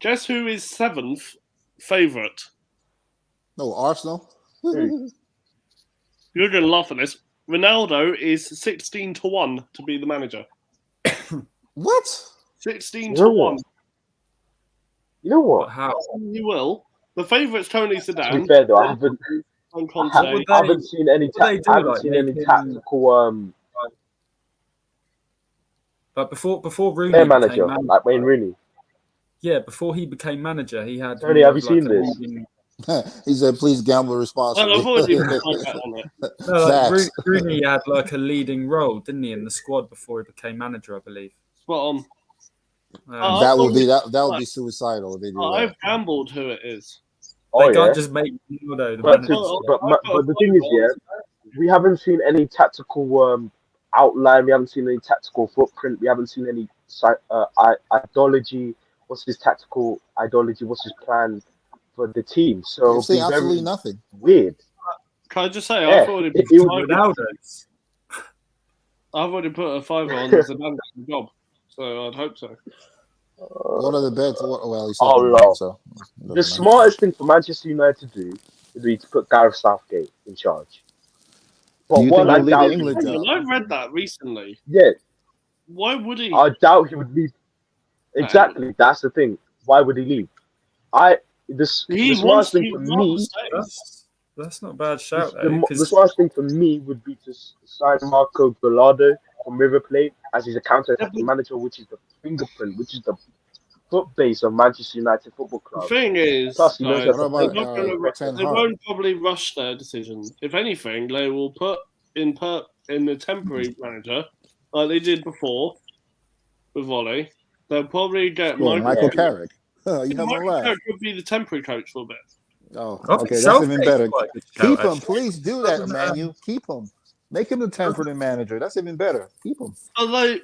S6: Guess who is 7th favourite?
S4: No, Arsenal.
S6: You're going to laugh at this. Ronaldo is 16-1 to be the manager.
S4: What?
S6: 16-1.
S1: You know what?
S3: But how?
S6: You will. The favourite's Tony
S1: To be
S6: Zidane.
S1: fair though, I haven't seen any tactical
S3: But before Rooney
S1: player
S3: became
S1: manager like Wayne Rooney.
S3: Yeah, before he became manager, he had.
S1: Tony, have you seen
S3: a
S1: this?
S3: leading-
S4: He said, "Please gamble responsibly."
S6: Well, I've already put that on it.
S3: No, like
S4: Facts.
S3: Rooney had like a leading role, didn't he, in the squad before he became manager, I believe.
S6: Spot on.
S4: That would be suicidal if they do that.
S6: I've gambled who it is.
S1: Oh
S3: They
S1: yeah.
S3: can't just make Ronaldo the
S1: But,
S3: manager.
S1: but the thing is, yeah, we haven't seen any tactical outline. We haven't seen any tactical footprint. We haven't seen any ideology. What's his tactical ideology? What's his plan for the team? So
S4: You've seen absolutely nothing.
S1: Weird.
S6: Can I just say,
S1: Yeah,
S6: I've already
S1: it
S6: put
S1: was
S3: Ronaldo's.
S6: I've already put a fiver on Zidane the job, so I'd hope so.
S4: What are the bets? Well, he's
S1: Oh,
S4: talking
S1: no.
S4: about, so
S1: The smartest thing for Manchester United to do would be to put Gareth Southgate in charge.
S4: Do
S1: But
S4: you
S1: what
S4: think
S1: I
S4: he'll leave
S1: doubt
S4: the
S1: he
S4: England
S1: would do,
S4: job?
S6: I read that recently.
S1: yeah,
S6: Why would he?
S1: I doubt he would leave. Exactly, that's the thing. Why would he leave? I the
S6: He
S1: smartest
S6: wants
S1: thing
S6: to
S1: for
S6: rather
S1: me,
S6: stay.
S3: That's not a bad shout though,
S1: the
S3: because
S1: smartest thing for me would be to sign Marco Gallardo from River Plate as he's a
S6: Yeah,
S1: counter-attacking
S6: but
S1: manager, which is the fingerprint, which is the foot base of Manchester United Football
S6: the
S1: Club.
S6: thing is,
S1: Plus, he knows
S6: guys,
S1: how
S4: What
S1: to
S6: they're
S1: play.
S4: about
S6: not going to.
S4: Ten
S6: They
S4: Hag?
S6: won't probably rush their decision. If anything, they will put in the temporary manager like they did before with Volley. They'll probably get
S4: Well,
S6: Michael.
S4: Michael
S1: Yeah.
S4: Carrick. You have a
S6: Michael
S4: laugh.
S6: Carrick could be the temporary coach for a bit.
S4: Oh,
S3: I think
S4: okay, that's
S3: Southgate's
S4: even better.
S3: quite a good shout,
S4: Keep him,
S3: actually.
S4: please do that,
S3: Doesn't,
S4: Emmanuel. Keep him. Make him the temporary manager. That's even better. Keep him.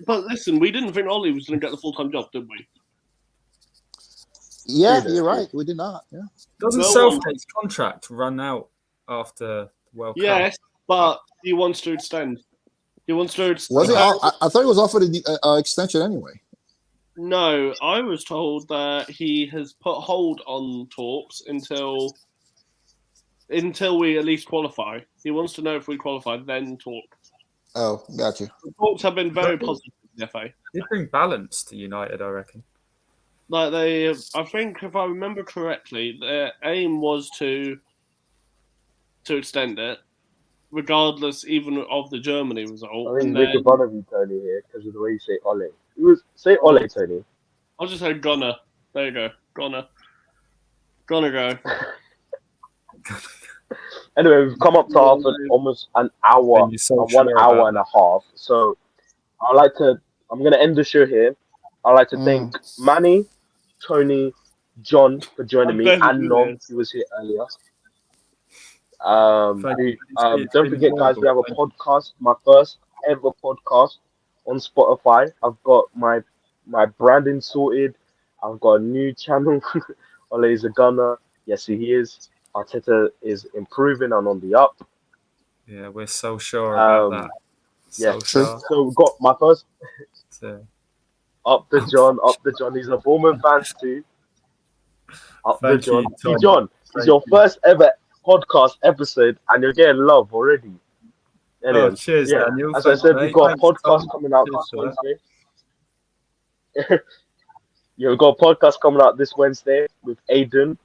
S6: But listen, we didn't think Ollie was going to get the full-time job, did we?
S4: Yeah,
S1: True,
S4: you're
S1: true.
S4: right. We did not. Yeah.
S3: Doesn't
S6: No
S3: Southgate's contract run out after the World Cup?
S6: Yes, but he wants to extend. He wants to extend.
S4: Was it? I thought he was offered an extension anyway.
S6: No, I was told that he has put hold on talks until we at least qualify. He wants to know if we qualify, then talk.
S4: Oh, got you.
S6: The talks have been very positive with the FA.
S3: They bring balance to United, I reckon.
S6: Like I think if I remember correctly, their aim was to extend it, regardless even of the Germany result.
S1: I think
S6: And
S1: making
S6: then
S1: fun of you, Tony, here because of the way you say Ole. Say Ole, Tony.
S6: I'll just say Gunner. There you go, Gunner. Gonna go.
S1: Anyway, we've come up to almost an hour,
S3: And you're so
S1: 1
S3: sure
S1: hour
S3: about
S1: and a half. So I'm going to end the show here. I'd like to thank Manny, Tony, John for joining me, and Nom, who was here earlier. Don't forget, guys, we have a podcast, my first ever podcast on Spotify. I've got my branding sorted. I've got a new channel. Ole is a gunner. Yes, he is. Arteta is improving and on the up.
S3: Yeah, we're so sure about that.
S1: Yeah,
S3: So sure.
S1: so we've got my first
S3: So,
S1: up the John. He's a Bournemouth fan too. Up the
S3: Thank
S1: John.
S3: you,
S1: See,
S3: Tom.
S1: John, it's
S3: Thank
S1: your
S3: you.
S1: first ever podcast episode, and you're getting love already. Anyway,
S3: oh, cheers,
S1: yeah.
S3: Daniel.
S1: As I
S3: Thanks,
S1: said,
S3: mate.
S1: we've got a
S3: Thanks,
S1: podcast
S3: Tom.
S1: coming out
S3: Cheers
S1: this
S3: for that.
S1: Wednesday. Yeah, we've got a podcast coming out this Wednesday with Aiden.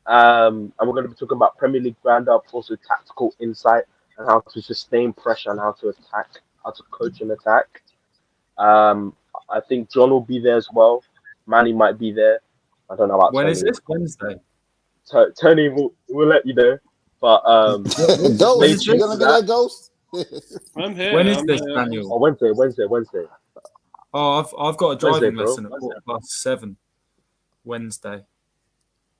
S1: And we're going to be talking about Premier League roundup, also tactical insight, and how to sustain pressure and how to attack, how to coach and attack. I think John will be there as well. Manny might be there. I don't know about
S3: When
S1: Tony.
S3: is this? Wednesday.
S1: Tony will let you know. But
S4: Ghost,
S1: Late
S4: you gonna
S1: to
S4: get that ghost?
S6: I'm here.
S3: When is
S6: I'm
S3: this,
S6: here.
S3: Daniel?
S1: Wednesday.
S3: Oh, I've got a driving
S1: Wednesday, bro.
S3: lesson at 7:15 Wednesday.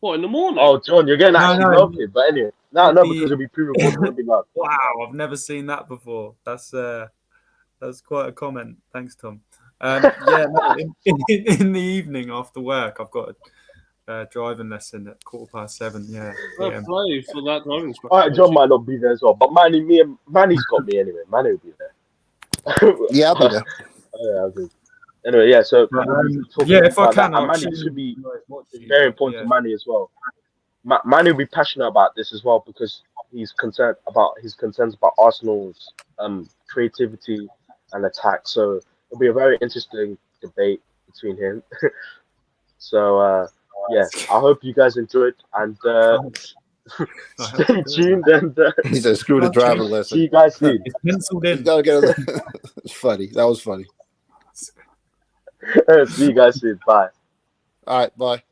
S6: What, in the morning?
S1: Oh, John, you're getting actually
S3: no.
S1: lovely. But anyway, no, because it'll be pre-recorded. It'll be love.
S3: Wow, I've never seen that before. That's quite a comment. Thanks, Tom. Yeah, no, in the evening after work, I've got a driving lesson at 7:15. Yeah.
S6: Fair
S3: yeah.
S6: play for that driving instructor.
S1: All right, John might not be there as well, but Manny's got me anyway. Manny will be there.
S4: Yeah, I'll be there.
S1: Yeah, I'll be. Anyway, yeah. So
S3: If I can,
S1: and Manny should be very important to Manny as well. Manny will be passionate about this as well because he's concerned about concerns about Arsenal's creativity and attack. So it'll be a very interesting debate between him. So yeah, I hope you guys enjoyed and stay tuned and
S4: He said, "Screw the driving
S1: see
S4: lesson."
S1: you guys soon.
S3: It's penciled
S4: He's
S3: in.
S4: gotta get It's funny. That was funny.
S1: See you guys soon. Bye.
S4: All right, bye.